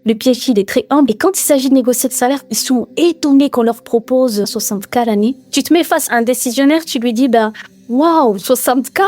le PhD, il est très humble. Et quand il s'agit de négocier le salaire, ils sont étonnés qu'on leur propose 60K l'année. Tu te mets face à un décisionnaire, tu lui dis, waouh, 60K,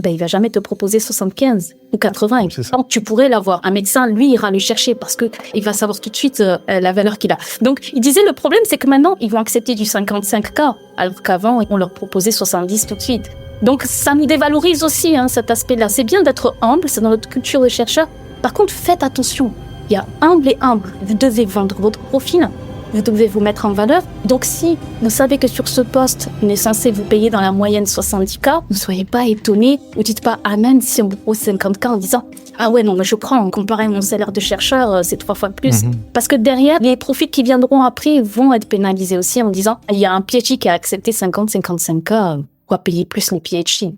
il va jamais te proposer 75 ou 80. Donc, tu pourrais l'avoir. Un médecin, lui, ira le chercher parce que il va savoir tout de suite la valeur qu'il a. Donc, il disait, le problème, c'est que maintenant, ils vont accepter du 55K, alors qu'avant, on leur proposait 70 tout de suite. Donc, ça nous dévalorise aussi, cet aspect-là. C'est bien d'être humble, c'est dans notre culture de chercheur. Par contre, faites attention. Il y a humble et humble. Vous devez vendre votre profil. Vous devez vous mettre en valeur. Donc, si vous savez que sur ce poste, on est censé vous payer dans la moyenne 70K, ne soyez pas étonnés. Ne dites pas amen si on vous propose 50K en disant « Ah ouais, non, mais je prends. Comparé à mon salaire de chercheur, c'est 3 fois plus. Parce que derrière, les profits qui viendront après vont être pénalisés aussi en disant « Il y a un PhD qui a accepté 50-55K. On va payer plus les PhD. »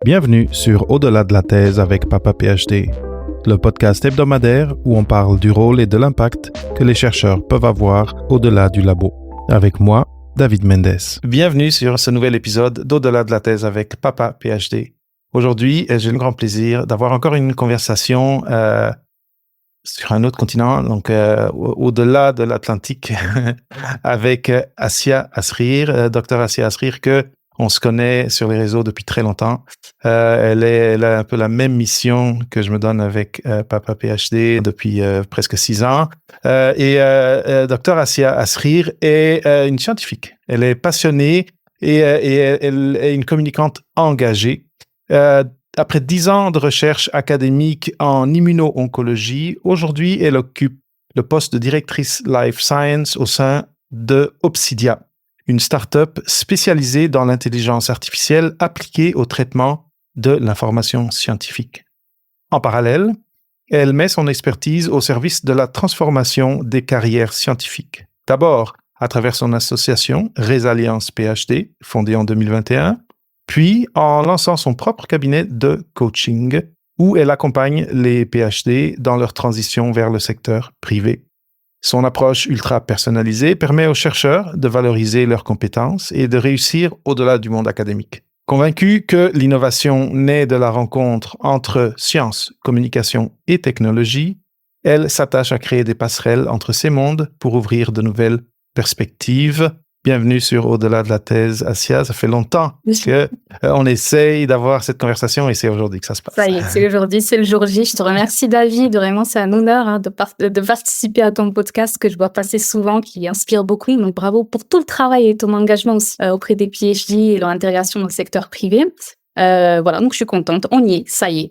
Bienvenue sur Au-delà de la thèse avec Papa PhD, le podcast hebdomadaire où on parle du rôle et de l'impact que les chercheurs peuvent avoir au-delà du labo. Avec moi, David Mendes. Bienvenue sur ce nouvel épisode d'Au-delà de la thèse avec Papa PhD. Aujourd'hui, j'ai le grand plaisir d'avoir encore une conversation sur un autre continent, donc au-delà de l'Atlantique, avec Assia Asrir, Dr Assia Asrir, que on se connaît sur les réseaux depuis très longtemps. Elle a un peu la même mission que je me donne avec Papa PhD depuis presque 6 ans. Dr Assia Asrir est une scientifique. Elle est passionnée et elle est une communicante engagée. Après 10 ans de recherche académique en immuno-oncologie, aujourd'hui, elle occupe le poste de directrice Life Science au sein de Obsidia, une start-up spécialisée dans l'intelligence artificielle appliquée au traitement de l'information scientifique. En parallèle, elle met son expertise au service de la transformation des carrières scientifiques. D'abord, à travers son association Résalliance PhD, fondée en 2021, puis en lançant son propre cabinet de coaching, où elle accompagne les PhD dans leur transition vers le secteur privé. Son approche ultra personnalisée permet aux chercheurs de valoriser leurs compétences et de réussir au-delà du monde académique. Convaincue que l'innovation naît de la rencontre entre science, communication et technologie, elle s'attache à créer des passerelles entre ces mondes pour ouvrir de nouvelles perspectives. Bienvenue sur Au-delà de la thèse, Assia. Ça fait longtemps qu'on essaye d'avoir cette conversation et c'est aujourd'hui que ça se passe. Ça y est, c'est aujourd'hui, c'est le jour J. Je te remercie, David. Vraiment, c'est un honneur de participer à ton podcast que je vois passer souvent, qui inspire beaucoup. Donc, bravo pour tout le travail et ton engagement aussi auprès des PhD et leur intégration dans le secteur privé. Voilà, donc je suis contente. On y est, ça y est.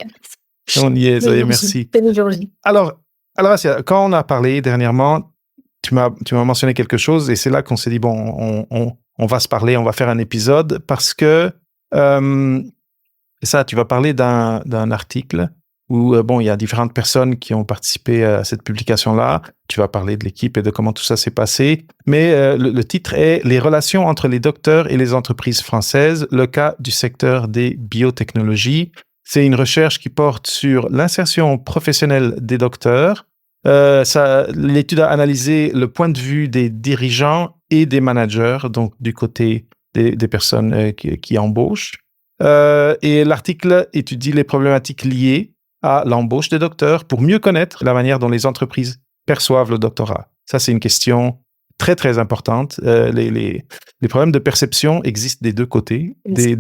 On y est, ça y est, merci. C'est le jour J. Alors, Assia, quand on a parlé dernièrement, tu m'as mentionné quelque chose et c'est là qu'on s'est dit, bon, on va se parler, on va faire un épisode parce que, tu vas parler d'un article où, il y a différentes personnes qui ont participé à cette publication-là. Tu vas parler de l'équipe et de comment tout ça s'est passé. Mais le titre est « Les relations entre les docteurs et les entreprises françaises, le cas du secteur des biotechnologies ». C'est une recherche qui porte sur l'insertion professionnelle des docteurs. L'étude a analysé le point de vue des dirigeants et des managers, donc du côté des personnes qui embauchent. Et l'article étudie les problématiques liées à l'embauche des docteurs pour mieux connaître la manière dont les entreprises perçoivent le doctorat. Ça, c'est une question très, très importante. Les problèmes de perception existent des deux côtés, des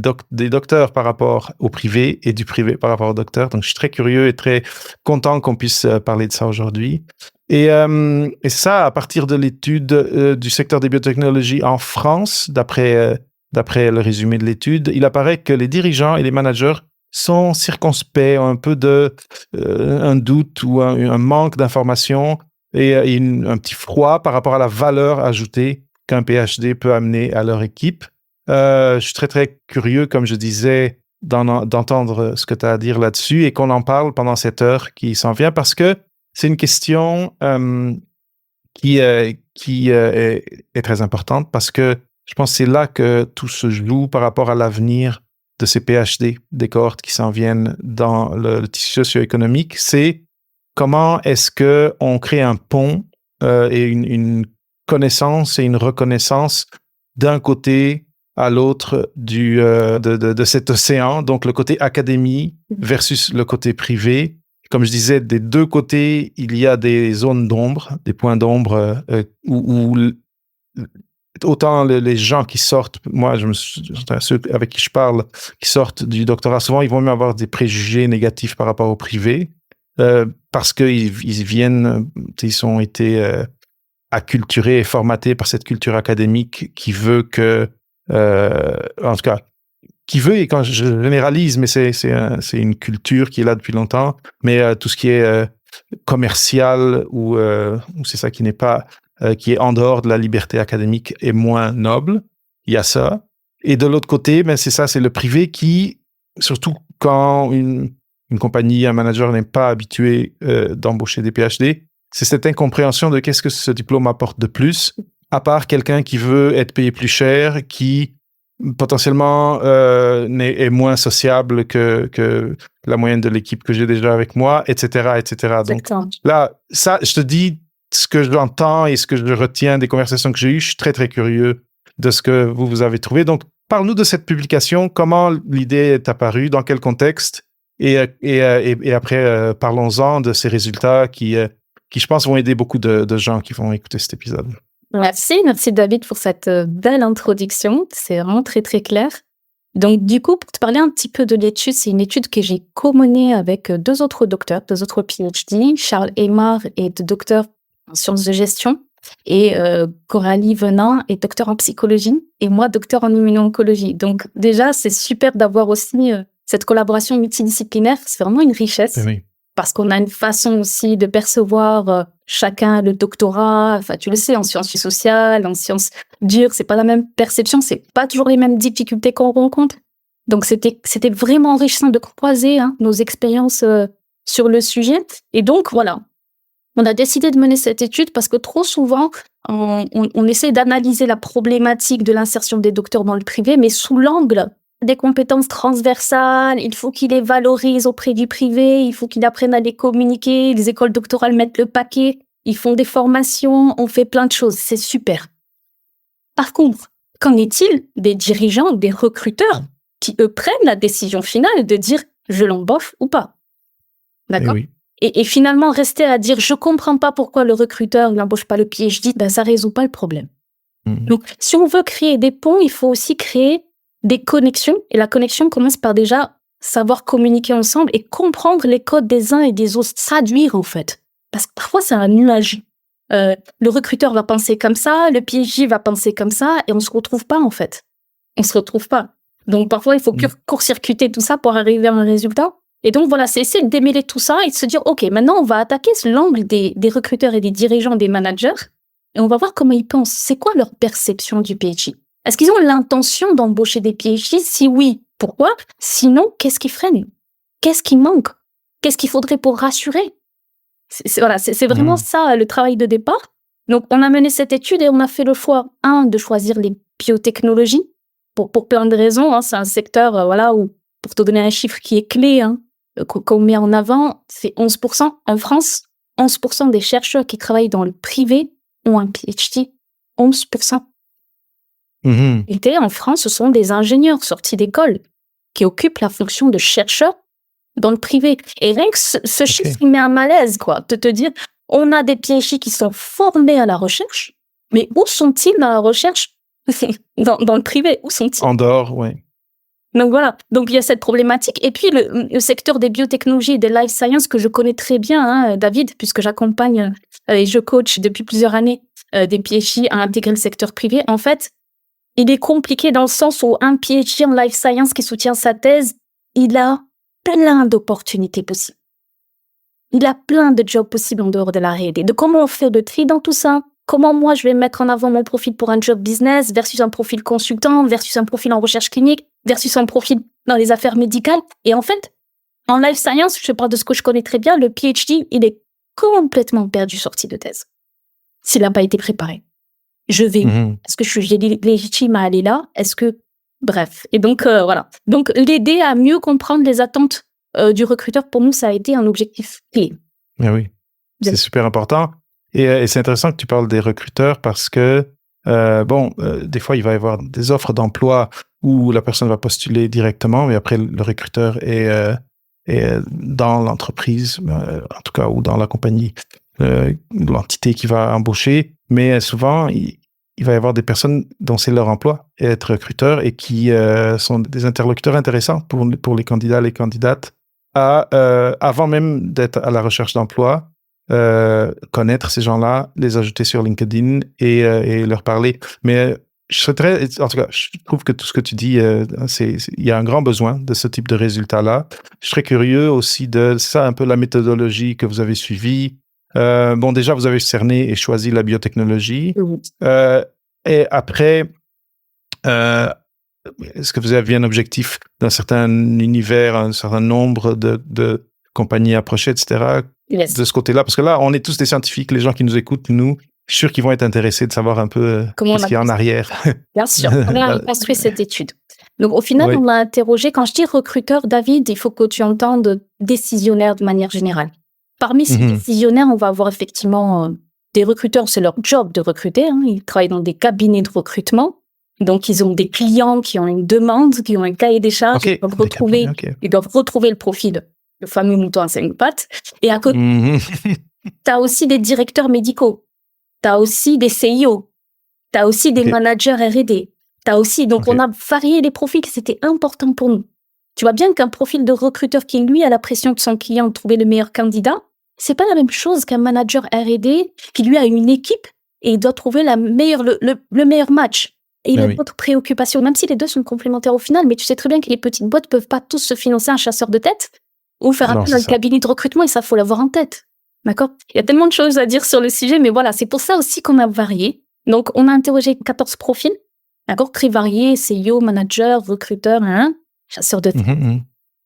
docteurs par rapport au privé et du privé par rapport aux docteurs. Donc, je suis très curieux et très content qu'on puisse parler de ça aujourd'hui. Et ça, à partir de l'étude du secteur des biotechnologies en France, d'après le résumé de l'étude, il apparaît que les dirigeants et les managers sont circonspects, ont un peu un doute ou un manque d'informations et un petit froid par rapport à la valeur ajoutée qu'un PhD peut amener à leur équipe. Je suis très, très curieux, comme je disais, d'entendre ce que tu as à dire là-dessus et qu'on en parle pendant cette heure qui s'en vient parce que c'est une question qui est très importante parce que je pense que c'est là que tout se joue par rapport à l'avenir de ces PhD, des cohortes qui s'en viennent dans le tissu socio-économique. C'est comment est-ce qu'on crée un pont et une connaissance et une reconnaissance d'un côté à l'autre de cet océan, donc le côté académie versus le côté privé. comme je disais, des deux côtés, il y a des zones d'ombre, des points d'ombre où autant les gens qui sortent, moi, ceux avec qui je parle, qui sortent du doctorat, souvent, ils vont même avoir des préjugés négatifs par rapport au privé, parce qu'ils viennent, ils ont été acculturés et formatés par cette culture académique qui veut que, en tout cas, qui veut, et quand je généralise, mais c'est une culture qui est là depuis longtemps, mais tout ce qui est commercial ou c'est ça qui n'est pas, qui est en dehors de la liberté académique est moins noble. Il y a ça. Et de l'autre côté, ben c'est ça, c'est le privé qui, surtout quand une compagnie, un manager n'est pas habitué d'embaucher des PhD, c'est cette incompréhension de qu'est-ce que ce diplôme apporte de plus, à part quelqu'un qui veut être payé plus cher, qui potentiellement est moins sociable que la moyenne de l'équipe que j'ai déjà avec moi, etc., etc. Donc là, ça, je te dis ce que j'entends et ce que je retiens des conversations que j'ai eues. Je suis très, très curieux de ce que vous avez trouvé. Donc, parle-nous de cette publication. Comment l'idée est apparue? Dans quel contexte? Et après, parlons-en de ces résultats qui, je pense, vont aider beaucoup de gens qui vont écouter cet épisode. Merci David pour cette belle introduction. C'est vraiment très, très clair. Donc, du coup, pour te parler un petit peu de l'étude, c'est une étude que j'ai co-menée avec deux autres docteurs, deux autres PhD, Charles Aymar est docteur en sciences de gestion et Coralie Venant est docteur en psychologie et moi, docteur en immuno-oncologie. Donc, déjà, c'est super d'avoir aussi cette collaboration multidisciplinaire. C'est vraiment une richesse. Oui. Parce qu'on a une façon aussi de percevoir chacun le doctorat. Enfin, tu le sais, en sciences sociales, en sciences dures, c'est pas la même perception, c'est pas toujours les mêmes difficultés qu'on rencontre. Donc, c'était vraiment enrichissant de croiser nos expériences sur le sujet. Et donc, voilà, on a décidé de mener cette étude parce que trop souvent, on essaie d'analyser la problématique de l'insertion des docteurs dans le privé, mais sous l'angle des compétences transversales, il faut qu'ils les valorisent auprès du privé, il faut qu'ils apprennent à les communiquer, les écoles doctorales mettent le paquet, ils font des formations, on fait plein de choses, c'est super. Par contre, qu'en est-il des dirigeants, des recruteurs qui, eux, prennent la décision finale de dire « je l'embauche ou pas ». D'accord ? Oui. Et finalement, rester à dire « je comprends pas pourquoi le recruteur n'embauche pas le PhD », ben, ça résout pas le problème. Donc, si on veut créer des ponts, il faut aussi créer des connexions, et la connexion commence par déjà savoir communiquer ensemble et comprendre les codes des uns et des autres, traduire en fait. Parce que parfois, c'est un nuage. Le recruteur va penser comme ça, le PhD va penser comme ça, et on se retrouve pas en fait. On se retrouve pas. Donc parfois, il faut court-circuiter tout ça pour arriver à un résultat. Et donc voilà, c'est essayer de démêler tout ça et de se dire, ok, maintenant on va attaquer l'angle des recruteurs et des dirigeants, des managers, et on va voir comment ils pensent. C'est quoi leur perception du PhD? Est-ce qu'ils ont l'intention d'embaucher des PhD? Si oui, pourquoi? Sinon, qu'est-ce qui freine? Qu'est-ce qui manque? Qu'est-ce qu'il faudrait pour rassurer? C'est vraiment ça le travail de départ. Donc, on a mené cette étude et on a fait le choix, de choisir les biotechnologies pour plein de raisons. C'est un secteur où, pour te donner un chiffre qui est clé, qu'on met en avant, c'est 11%. En France, 11% des chercheurs qui travaillent dans le privé ont un PhD. 11%. Et en France, ce sont des ingénieurs sortis d'école qui occupent la fonction de chercheur dans le privé. Et rien que ce chiffre, il met un malaise, quoi. De te dire, on a des PhD qui sont formés à la recherche, mais où sont-ils dans la recherche dans le privé? Où sont-ils? En dehors, oui. Donc voilà, donc il y a cette problématique. Et puis le secteur des biotechnologies et des life science que je connais très bien, David, puisque j'accompagne et je coach depuis plusieurs années des PhD à intégrer le secteur privé. En fait, il est compliqué dans le sens où un PhD en life science qui soutient sa thèse, il a plein d'opportunités possibles. Il a plein de jobs possibles en dehors de la R&D. De comment on fait le tri dans tout ça? Comment moi je vais mettre en avant mon profil pour un job business versus un profil consultant, versus un profil en recherche clinique, versus un profil dans les affaires médicales? Et en fait, en life science, je parle de ce que je connais très bien, le PhD, il est complètement perdu sorti de thèse. S'il n'a pas été préparé. Je vais où? Est-ce que je suis légitime à aller là? Est-ce que... Bref. Et donc, voilà. Donc, l'aider à mieux comprendre les attentes du recruteur, pour nous, ça a été un objectif clé. Mais oui, c'est super important. Et c'est intéressant que tu parles des recruteurs parce que, des fois, il va y avoir des offres d'emploi où la personne va postuler directement, mais après, le recruteur est dans l'entreprise, en tout cas, ou dans la compagnie, l'entité qui va embaucher. Mais souvent, il va y avoir des personnes dont c'est leur emploi, être recruteur, et qui sont des interlocuteurs intéressants pour les candidats, les candidates, avant même d'être à la recherche d'emploi, connaître ces gens-là, les ajouter sur LinkedIn et leur parler. Mais en tout cas, je trouve que tout ce que tu dis, il y a un grand besoin de ce type de résultats-là. Je serais curieux aussi c'est ça un peu la méthodologie que vous avez suivie. Bon, déjà, vous avez cerné et choisi la biotechnologie. Et après, est-ce que vous aviez un objectif d'un certain univers, un certain nombre de compagnies approchées, etc., Yes. de ce côté-là? Parce que là, on est tous des scientifiques, les gens qui nous écoutent, je suis sûr qu'ils vont être intéressés de savoir un peu ce qu'il y a en arrière. Bien sûr, on a construit cette étude. Donc, au final, Oui. on l'a interrogé. Quand je dis recruteur, David, il faut que tu entendes décisionnaire de manière générale. Parmi ces décisionnaires, on va avoir effectivement des recruteurs, c'est leur job de recruter. Ils travaillent dans des cabinets de recrutement. Donc, ils ont des clients qui ont une demande, qui ont un cahier des charges. Okay. Ils doivent retrouver le profil, le fameux mouton à 5 pattes. Et à côté, tu as aussi des directeurs médicaux. Tu as aussi des CIO. Tu as aussi des managers R&D. Donc, on a varié les profils, c'était important pour nous. Tu vois bien qu'un profil de recruteur qui, lui, a la pression de son client de trouver le meilleur candidat, c'est pas la même chose qu'un manager R&D qui, lui, a une équipe et il doit trouver le meilleur match. Et il a d'autres préoccupations, même si les deux sont complémentaires au final, mais tu sais très bien que les petites boîtes peuvent pas tous se financer un chasseur de tête ou faire appel à un cabinet de recrutement, et ça, faut l'avoir en tête. D'accord? Il y a tellement de choses à dire sur le sujet, mais voilà, c'est pour ça aussi qu'on a varié. Donc, on a interrogé 14 profils, d'accord? Très variés, CEO, manager, recruteur, chasseur de tête.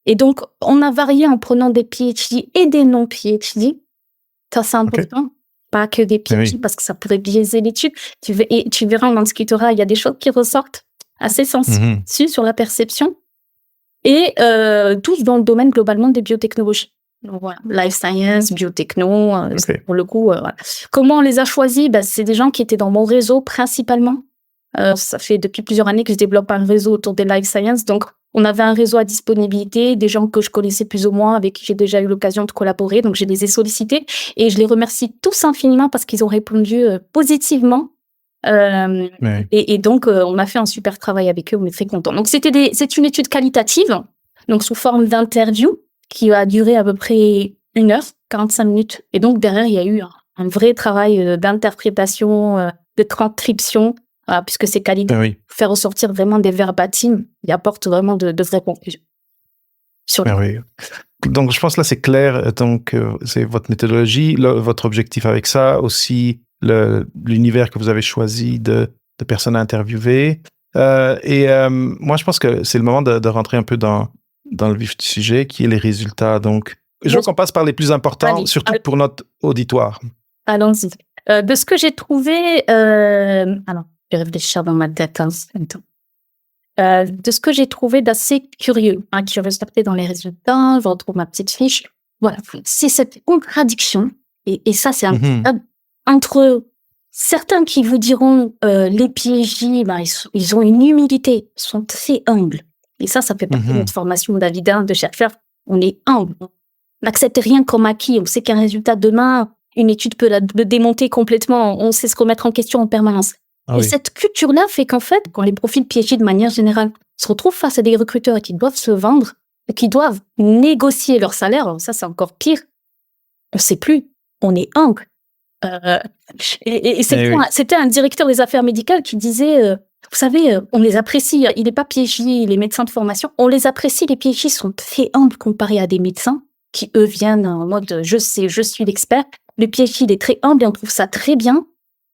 Et donc, on a varié en prenant des PhD et des non-PhD. Ça, c'est important. Pas que des PhD, parce que ça pourrait biaiser l'étude. Et tu verras, on en discutera, il y a des choses qui ressortent assez sensibles sur la perception. Et tous dans le domaine globalement des biotechnologies. Donc voilà, life science, biotechno, pour le coup. Voilà. Comment on les a choisis? C'est des gens qui étaient dans mon réseau principalement. Ça fait depuis plusieurs années que je développe un réseau autour des life science. Donc, on avait un réseau à disponibilité, des gens que je connaissais plus ou moins, avec qui j'ai déjà eu l'occasion de collaborer. Donc, je les ai sollicités et je les remercie tous infiniment parce qu'ils ont répondu positivement. Et donc, on a fait un super travail avec eux. On est très contents. Donc, c'est une étude qualitative, donc sous forme d'interview, qui a duré à peu près 1 heure, 45 minutes. Et donc, derrière, il y a eu un vrai travail d'interprétation, de transcription, puisque c'est qualitatif, faire ressortir vraiment des verbatims, il apporte vraiment de vraies conclusions. Donc, je pense là, c'est clair. Donc, c'est votre méthodologie, votre objectif avec ça, aussi l'univers que vous avez choisi de personnes à interviewer. Moi, je pense que c'est le moment de rentrer un peu dans le vif du sujet, qui est les résultats. Donc, je veux qu'on passe par les plus importants, surtout pour notre auditoire. Allons-y. De ce que j'ai trouvé... Alors, je vais réfléchir dans ma tête un temps. De ce que j'ai trouvé d'assez curieux, qui ressortait dans les résultats, je retrouve ma petite fiche. Voilà, c'est cette contradiction, et ça, c'est entre certains qui vous diront les PhD, ils ont une humilité, ils sont très humbles. Et ça fait partie de notre formation David, de chercheur. On est humble. On n'accepte rien comme acquis. On sait qu'un résultat demain, une étude peut le démonter complètement. On sait se remettre en question en permanence. Et cette culture-là fait qu'en fait, quand les profils PhD de manière générale se retrouvent face à des recruteurs qui doivent se vendre, qui doivent négocier leur salaire, alors ça, c'est encore pire. On ne sait plus. On est humble. C'était un directeur des affaires médicales qui disait, vous savez, on les apprécie. Il n'est pas PhD, les médecins de formation. On les apprécie. Les PhD sont très humbles comparés à des médecins qui, eux, viennent en mode je suis l'expert. Le PhD, il est très humble et on trouve ça très bien.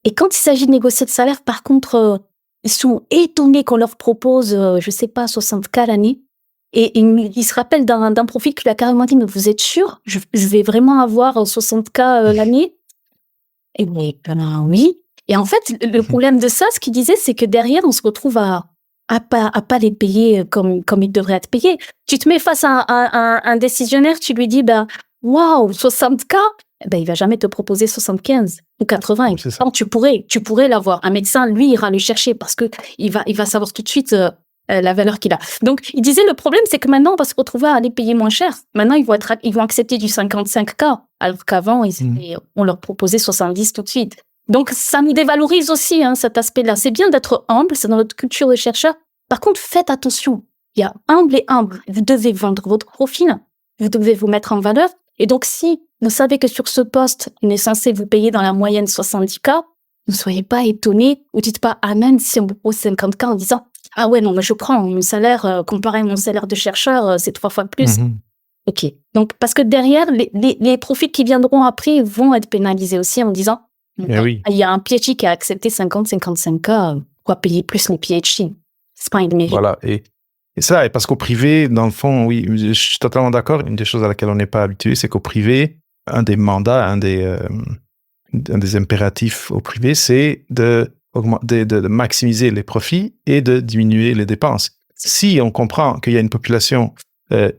Et quand il s'agit de négocier le salaire, par contre, ils sont étonnés qu'on leur propose, 60K l'année. Et il se rappelle d'un profil qui lui a carrément dit, mais vous êtes sûr? Je vais vraiment avoir 60K l'année? Et oui. Et en fait, le problème de ça, ce qu'il disait, c'est que derrière, on se retrouve à pas les payer comme ils devraient être payés. Tu te mets face à un décisionnaire, tu lui dis, waouh, 60K? Il va jamais te proposer 75 ou 80. Non, tu pourrais l'avoir. Un médecin, lui, ira le chercher parce que il va savoir tout de suite la valeur qu'il a. Donc, il disait, le problème, c'est que maintenant, on va se retrouver à aller payer moins cher. Maintenant, ils vont accepter du 55K, alors qu'avant, on leur proposait 70 tout de suite. Donc, ça nous dévalorise aussi, cet aspect-là. C'est bien d'être humble, c'est dans notre culture de chercheur. Par contre, faites attention. Il y a humble et humble. Vous devez vendre votre profil. Vous devez vous mettre en valeur. Et donc, si vous savez que sur ce poste, on est censé vous payer dans la moyenne 70K, ne soyez pas étonnés ou dites pas amen si on vous propose 50K en disant ah ouais, non, mais je prends mon salaire, comparé à mon salaire de chercheur, c'est 3 fois plus. Ok. Donc, parce que derrière, les profils qui viendront après vont être pénalisés aussi en disant il y a un PhD qui a accepté 50-55K, quoi payer plus les PhD? C'est pas une mérite. Voilà. Et ça, et parce qu'au privé, dans le fond, oui, je suis totalement d'accord. Une des choses à laquelle on n'est pas habitué, c'est qu'au privé, un des mandats, un des impératifs au privé, c'est de maximiser les profits et de diminuer les dépenses. Si on comprend qu'il y a une population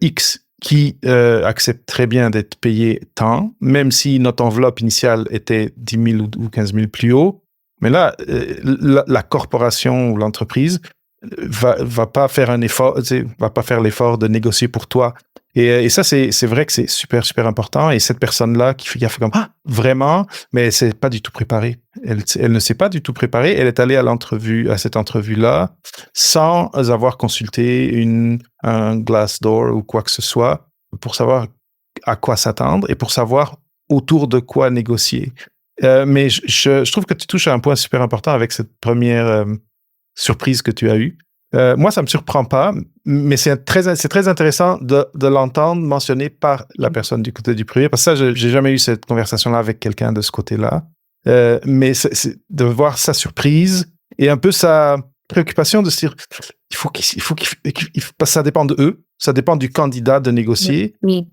X qui accepte très bien d'être payée tant, même si notre enveloppe initiale était 10 000 ou 15 000 plus haut, mais là, la corporation ou l'entreprise va pas faire un effort, va pas faire l'effort de négocier pour toi. Et ça, c'est vrai que c'est super, super important. Et cette personne-là qui a fait comme vraiment, mais elle s'est pas du tout préparée. Elle ne s'est pas du tout préparée. Elle est allée à cette entrevue-là, sans avoir consulté un Glassdoor ou quoi que ce soit pour savoir à quoi s'attendre et pour savoir autour de quoi négocier. Mais je trouve que tu touches à un point super important avec cette première surprise que tu as eue. Moi, ça me surprend pas, mais c'est très intéressant de l'entendre mentionné par la personne du côté du privé, parce que ça, j'ai jamais eu cette conversation-là avec quelqu'un de ce côté-là. Mais c'est de voir sa surprise et un peu sa préoccupation de se dire, parce que ça dépend de eux, ça dépend du candidat de négocier. Oui.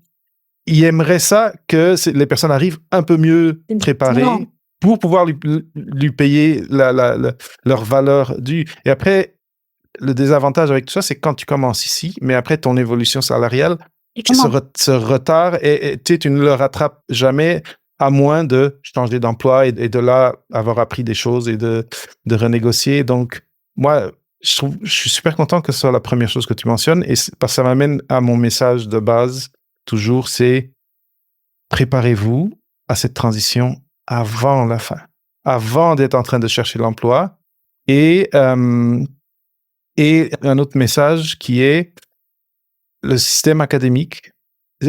Il aimerait ça que les personnes arrivent un peu mieux préparées pour pouvoir lui payer leur valeur due. Et après, le désavantage avec tout ça, c'est quand tu commences ici, mais après ton évolution salariale, ce retard, tu ne le rattrapes jamais, à moins de changer d'emploi et de là avoir appris des choses et de renégocier. Donc, moi, je suis super content que ce soit la première chose que tu mentionnes, et parce que ça m'amène à mon message de base, toujours, c'est préparez-vous à cette transition avant la fin, avant d'être en train de chercher l'emploi. Et un autre message qui est le système académique,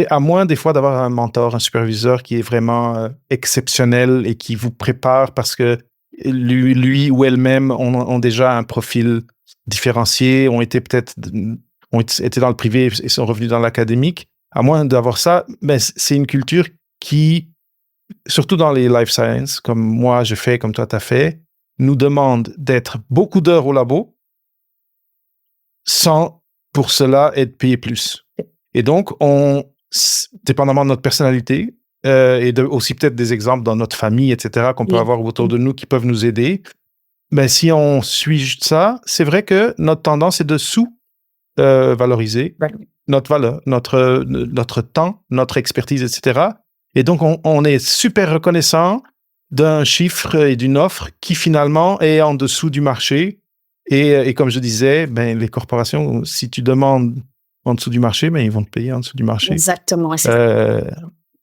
à moins des fois d'avoir un mentor, un superviseur qui est vraiment exceptionnel et qui vous prépare parce que lui ou elle-même ont déjà un profil différencié, ont été dans le privé et sont revenus dans l'académique. À moins d'avoir ça, c'est une culture qui, surtout dans les life sciences, comme moi je fais, comme toi tu as fait, nous demande d'être beaucoup d'heures au labo sans pour cela être payé plus. Et donc, dépendamment de notre personnalité et aussi peut-être des exemples dans notre famille, etc., qu'on peut avoir autour de nous qui peuvent nous aider, si on suit ça, c'est vrai que notre tendance est de sous-valoriser notre valeur, notre temps, notre expertise, etc. Et donc, on est super reconnaissant d'un chiffre et d'une offre qui finalement est en dessous du marché. Et comme je disais, les corporations, si tu demandes en dessous du marché, ils vont te payer en dessous du marché. Exactement.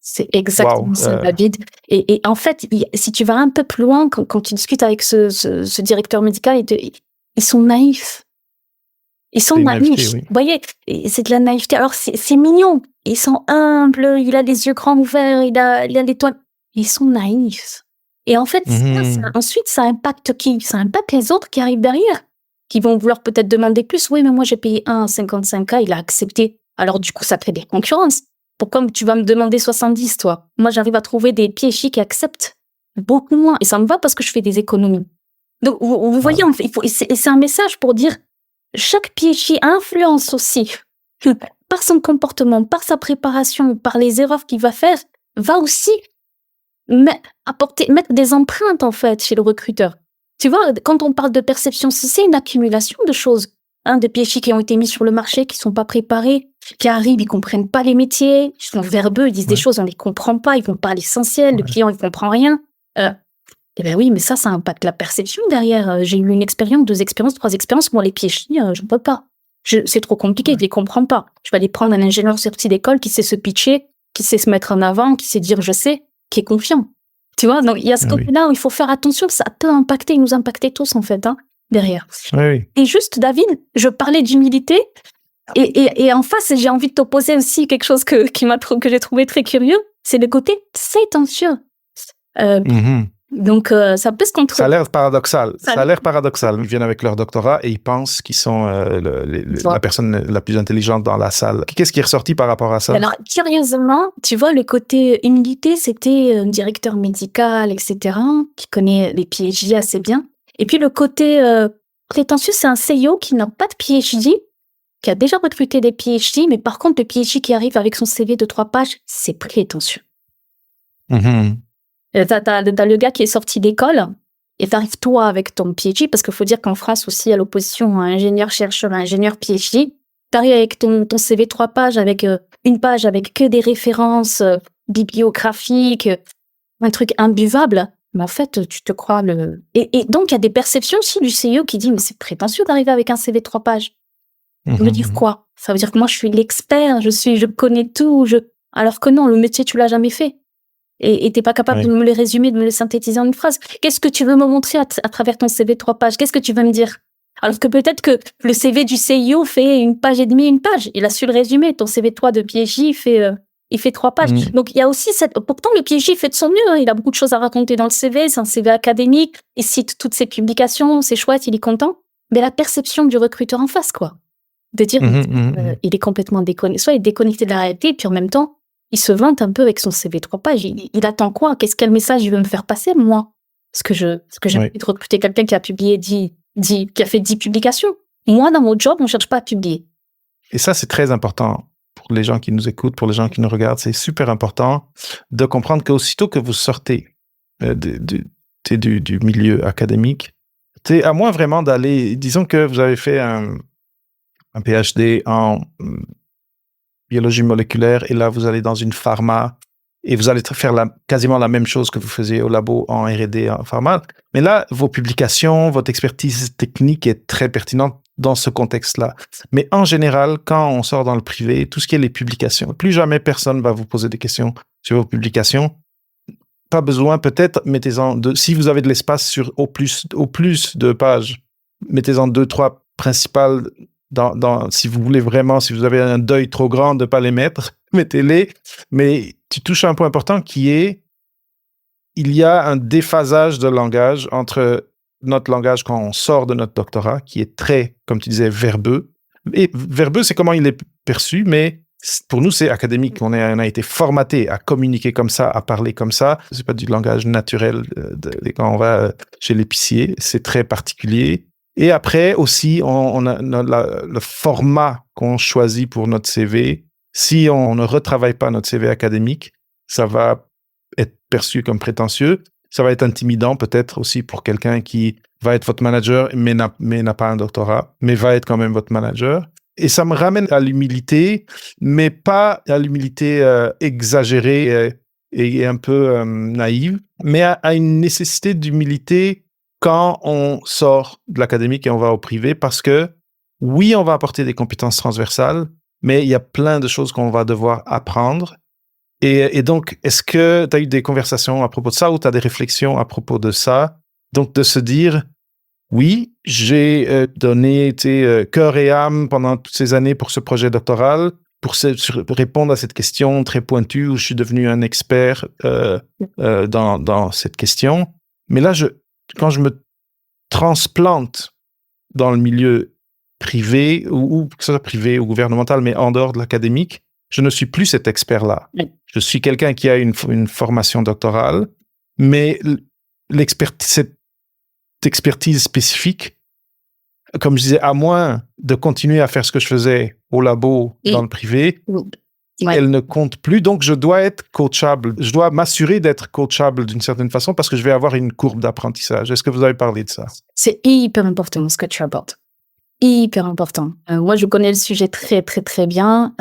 C'est exactement ça, David. Et en fait, si tu vas un peu plus loin, quand tu discutes avec ce directeur médical, ils sont naïfs. Ils sont naïfs. Vous voyez, c'est de la naïveté. Alors, c'est mignon. Ils sont humbles, il a les yeux grands ouverts, il a l'étoile. Ils sont naïfs. Et en fait, ensuite, ça impacte qui? Ça impacte les autres qui arrivent derrière, qui vont vouloir peut-être demander plus. Oui, mais moi, j'ai payé 55K, il a accepté. Alors, du coup, ça crée des concurrences. Pourquoi tu vas me demander 70, toi? Moi, j'arrive à trouver des PhD qui acceptent beaucoup moins. Et ça me va parce que je fais des économies. Donc, vous voyez, c'est un message pour dire chaque PhD influence aussi par son comportement, par sa préparation, par les erreurs qu'il va faire, va aussi mettre des empreintes, en fait, chez le recruteur. Tu vois, quand on parle de perception, c'est une accumulation de choses. Des PhD qui ont été mis sur le marché, qui sont pas préparés, qui arrivent, ils comprennent pas les métiers, ils sont verbeux, ils disent des choses, on les comprend pas, ils vont pas à l'essentiel, le client, il comprend rien. Oui, mais ça impacte la perception derrière. J'ai eu une expérience, 2 expériences, 3 expériences. Moi, les PhD, je ne peux pas. C'est trop compliqué, je les comprends pas. Je vais aller prendre un ingénieur sorti d'école qui sait se pitcher, qui sait se mettre en avant, qui sait dire je sais, qui est confiant. Tu vois, donc il y a ce côté-là où il faut faire attention, ça peut nous impacter tous en fait, derrière. Oui. Et juste, David, je parlais d'humilité, et en face, j'ai envie de t'opposer aussi quelque chose que j'ai trouvé très curieux, c'est le côté prétentieux. Donc, ça peut se contrôler. Ça a l'air paradoxal. Ils viennent avec leur doctorat et ils pensent qu'ils sont la personne la plus intelligente dans la salle. Qu'est-ce qui est ressorti par rapport à ça? Alors, curieusement, tu vois, le côté humilité, c'était un directeur médical, etc., qui connaît les PhD assez bien. Et puis, le côté prétentieux, c'est un CEO qui n'a pas de PhD, qui a déjà recruté des PhD, mais par contre, le PhD qui arrive avec son CV de 3 pages, c'est prétentieux. T'as le gars qui est sorti d'école, et t'arrives toi avec ton PhD, parce qu'il faut dire qu'en France aussi, à l'opposition à ingénieur-chercheur, à ingénieur PhD, t'arrives avec ton CV 3 pages, avec une page avec que des références bibliographiques, un truc imbuvable. Mais en fait, tu te crois le... Et donc, il y a des perceptions aussi du CEO qui dit « Mais c'est prétentieux d'arriver avec un CV 3 pages. » Ça veut dire quoi? Ça veut dire que moi, je suis l'expert, je connais tout, alors que non, le métier, tu l'as jamais fait. Et t'es pas capable de me le résumer, de me le synthétiser en une phrase. Qu'est-ce que tu veux me montrer à travers ton CV 3 pages? Qu'est-ce que tu veux me dire? Alors que peut-être que le CV du CEO fait 1 page et demie, 1 page. Il a su le résumer. Ton CV 3 de PhD, il fait 3 pages. Donc, il y a aussi pourtant, le PhD fait de son mieux, Il a beaucoup de choses à raconter dans le CV. C'est un CV académique. Il cite toutes ses publications. C'est chouette. Il est content. Mais la perception du recruteur en face, quoi. De dire, il est complètement déconnecté. Soit il est déconnecté de la réalité, puis en même temps, il se vante un peu avec son CV 3 pages. Il attend quoi? Quel message il veut me faire passer, moi? Parce que j'ai envie de recruter quelqu'un qui a publié qui a fait 10 publications. Moi, dans mon job, on ne cherche pas à publier. Et ça, c'est très important pour les gens qui nous écoutent, pour les gens qui nous regardent. C'est super important de comprendre qu'aussitôt que vous sortez du milieu académique, à moins vraiment d'aller... Disons que vous avez fait un PhD en biologie moléculaire, et là, vous allez dans une pharma, et vous allez faire quasiment la même chose que vous faisiez au labo en R&D en pharma. Mais là, vos publications, votre expertise technique est très pertinente dans ce contexte-là. Mais en général, quand on sort dans le privé, tout ce qui est les publications, plus jamais personne va vous poser des questions sur vos publications. Pas besoin, peut-être, mettez-en si vous avez de l'espace au plus de pages, mettez-en 2-3 principales. Si vous voulez vraiment, si vous avez un deuil trop grand de ne pas les mettre, mettez-les. Mais tu touches à un point important qui est, il y a un déphasage de langage entre notre langage quand on sort de notre doctorat, qui est très, comme tu disais, verbeux. Et verbeux, c'est comment il est perçu, mais pour nous, c'est académique. On a été formaté à communiquer comme ça, à parler comme ça. C'est pas du langage naturel quand on va chez l'épicier. C'est très particulier. Et après aussi, on a le format qu'on choisit pour notre CV. Si on ne retravaille pas notre CV académique, ça va être perçu comme prétentieux. Ça va être intimidant peut-être aussi pour quelqu'un qui va être votre manager, mais n'a pas un doctorat, mais va être quand même votre manager. Et ça me ramène à l'humilité, mais pas à l'humilité exagérée et un peu naïve, mais à une nécessité d'humilité quand on sort de l'académique et on va au privé, parce que oui, on va apporter des compétences transversales, mais il y a plein de choses qu'on va devoir apprendre. Et donc, est-ce que tu as eu des conversations à propos de ça ou tu as des réflexions à propos de ça? Donc, de se dire, oui, j'ai donné cœur et âme pendant toutes ces années pour ce projet doctoral, pour répondre à cette question très pointue où je suis devenu un expert dans cette question. Mais là, quand je me transplante dans le milieu privé, ou que ce soit privé ou gouvernemental, mais en dehors de l'académique, je ne suis plus cet expert-là. Oui. Je suis quelqu'un qui a une formation doctorale, mais cette expertise spécifique, comme je disais, à moins de continuer à faire ce que je faisais au labo dans le privé, elle ne compte plus. Donc, je dois être coachable. Je dois m'assurer d'être coachable d'une certaine façon parce que je vais avoir une courbe d'apprentissage. Est-ce que vous avez parlé de ça? C'est hyper important ce que tu abordes. Hyper important. Moi, je connais le sujet très, très, très bien.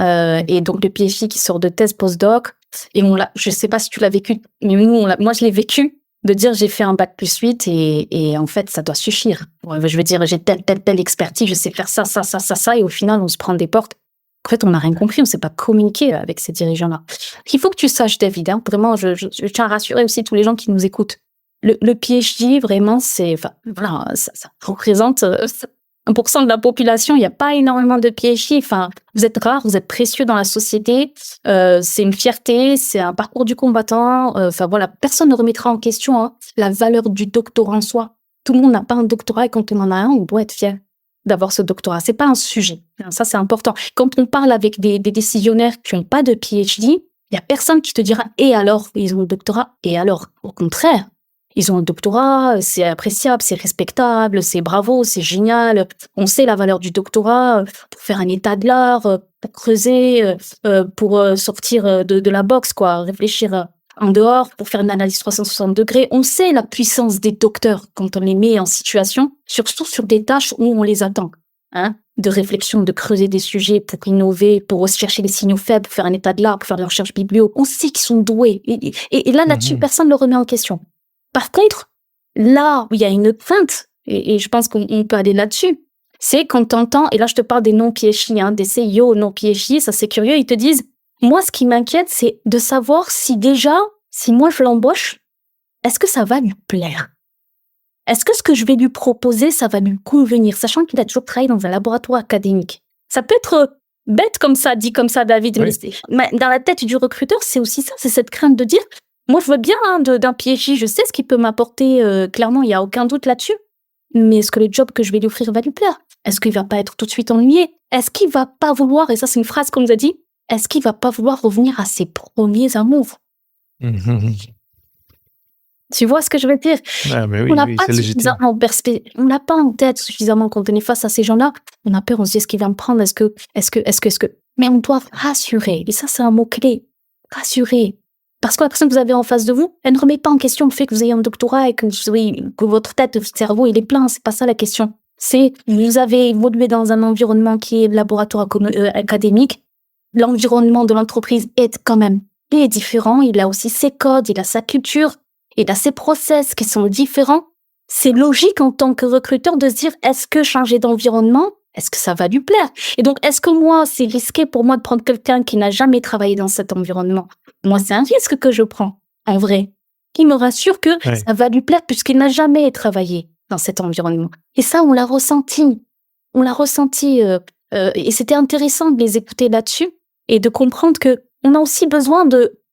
Et donc, le PhD qui sort de thèse post-doc, et je sais pas si tu l'as vécu, mais moi, je l'ai vécu. de dire j'ai fait un bac+8 et en fait, ça doit suffire. Ouais, je veux dire, j'ai telle expertise, je sais faire ça, et au final, on se prend des portes. En fait, on n'a rien compris, on ne sait pas communiquer avec ces dirigeants-là. Il faut que tu saches, David, hein, vraiment, je tiens à rassurer aussi tous les gens qui nous écoutent. Le PhD, vraiment, voilà, ça représente 1% de la population. Il n'y a pas énormément de PhD. Enfin, vous êtes rares, vous êtes précieux dans la société. C'est une fierté, c'est un parcours du combattant. Enfin, voilà, personne ne remettra en question la valeur du doctorat en soi. Tout le monde n'a pas un doctorat et quand on en a un, on doit être fier d'avoir ce doctorat. C'est pas un sujet. Ça, c'est important. Quand on parle avec des décisionnaires qui n'ont pas de PhD, il n'y a personne qui te dira « et alors ?» Ils ont le doctorat. Et alors? Au contraire. Ils ont un doctorat, c'est appréciable, c'est respectable, c'est bravo, c'est génial. On sait la valeur du doctorat pour faire un état de l'art, pour creuser, pour sortir de la boxe, quoi, réfléchir en dehors, pour faire une analyse 360 degrés. On sait la puissance des docteurs quand on les met en situation, surtout sur des tâches où on les attend, hein, de réflexion, de creuser des sujets pour innover, pour chercher les signaux faibles, pour faire un état de l'art, pour faire de la recherche biblio. On sait qu'ils sont doués. Et là-dessus, personne ne le remet en question. Par contre, là où il y a une crainte, et je pense qu'on peut aller là-dessus, c'est quand t'entends, et là je te parle des non-PhD, des CIO non-PhD, ça c'est curieux, ils te disent, moi ce qui m'inquiète, c'est de savoir si moi je l'embauche, est-ce que ça va lui plaire? Est-ce que ce que je vais lui proposer, ça va lui convenir, sachant qu'il a toujours travaillé dans un laboratoire académique? Ça peut être bête comme ça, dit comme ça, David, Oui. mais dans la tête du recruteur, c'est aussi ça, c'est cette crainte de dire, moi, je veux bien d'un PhD, je sais ce qu'il peut m'apporter, clairement, il n'y a aucun doute là-dessus. Mais est-ce que le job que je vais lui offrir va lui plaire? Est-ce qu'il va pas être tout de suite ennuyé? Est-ce qu'il va pas vouloir, et ça c'est une phrase qu'on nous a dit, est-ce qu'il va pas vouloir revenir à ses premiers amours? Tu vois ce que je veux dire? Ah, mais On oui, n'a oui, pas c'est légitime. on l'a pas en tête suffisamment quand on est face à ces gens-là. On a peur, on se dit, est-ce qu'il va me prendre? Est-ce que? Mais on doit rassurer. Et ça, c'est un mot-clé. Rassurer. Parce que la personne que vous avez en face de vous, elle ne remet pas en question le fait que vous ayez un doctorat et que votre tête, votre cerveau, il est plein. C'est pas ça la question. C'est, vous avez évolué dans un environnement qui est laboratoire académique. L'environnement de l'entreprise est quand même différent. Il a aussi ses codes, il a sa culture, il a ses process qui sont différents. C'est logique en tant que recruteur de se dire, est-ce que changer d'environnement, est-ce que ça va lui plaire? Et donc, est-ce que moi, c'est risqué pour moi de prendre quelqu'un qui n'a jamais travaillé dans cet environnement? Moi, c'est un risque que je prends, en vrai, qui me rassure que ça va lui plaire puisqu'il n'a jamais travaillé dans cet environnement. Et ça, on l'a ressenti. On l'a ressenti. Et c'était intéressant de les écouter là-dessus et de comprendre que on a aussi besoin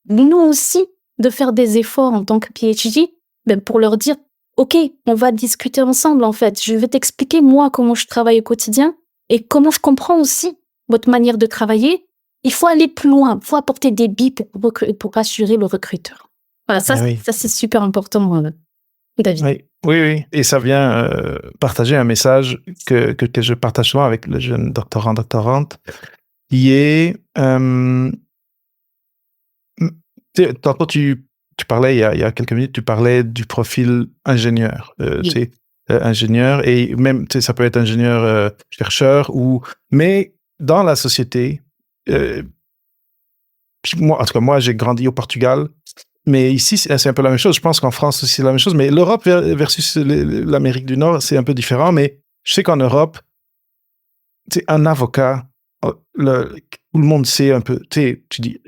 nous aussi, de faire des efforts en tant que PhD, ben pour leur dire, OK, on va discuter ensemble, en fait. Je vais t'expliquer, moi, comment je travaille au quotidien et comment je comprends aussi votre manière de travailler. Il faut aller plus loin, il faut apporter des billes pour rassurer le recruteur. Voilà, ça, Ah oui. ça c'est super important, David. Oui. Et ça vient partager un message que je partage souvent avec le jeune doctorante, qui est... tantôt, tu parlais, il y a quelques minutes, tu parlais du profil ingénieur. Oui. Ingénieur, et même, ça peut être ingénieur chercheur, mais dans la société, moi, en tout cas, moi, j'ai grandi au Portugal, mais ici, c'est un peu la même chose. Je pense qu'en France aussi, c'est la même chose, mais l'Europe versus l'Amérique du Nord, c'est un peu différent, mais je sais qu'en Europe, un avocat, tout le monde sait un peu, tu dis,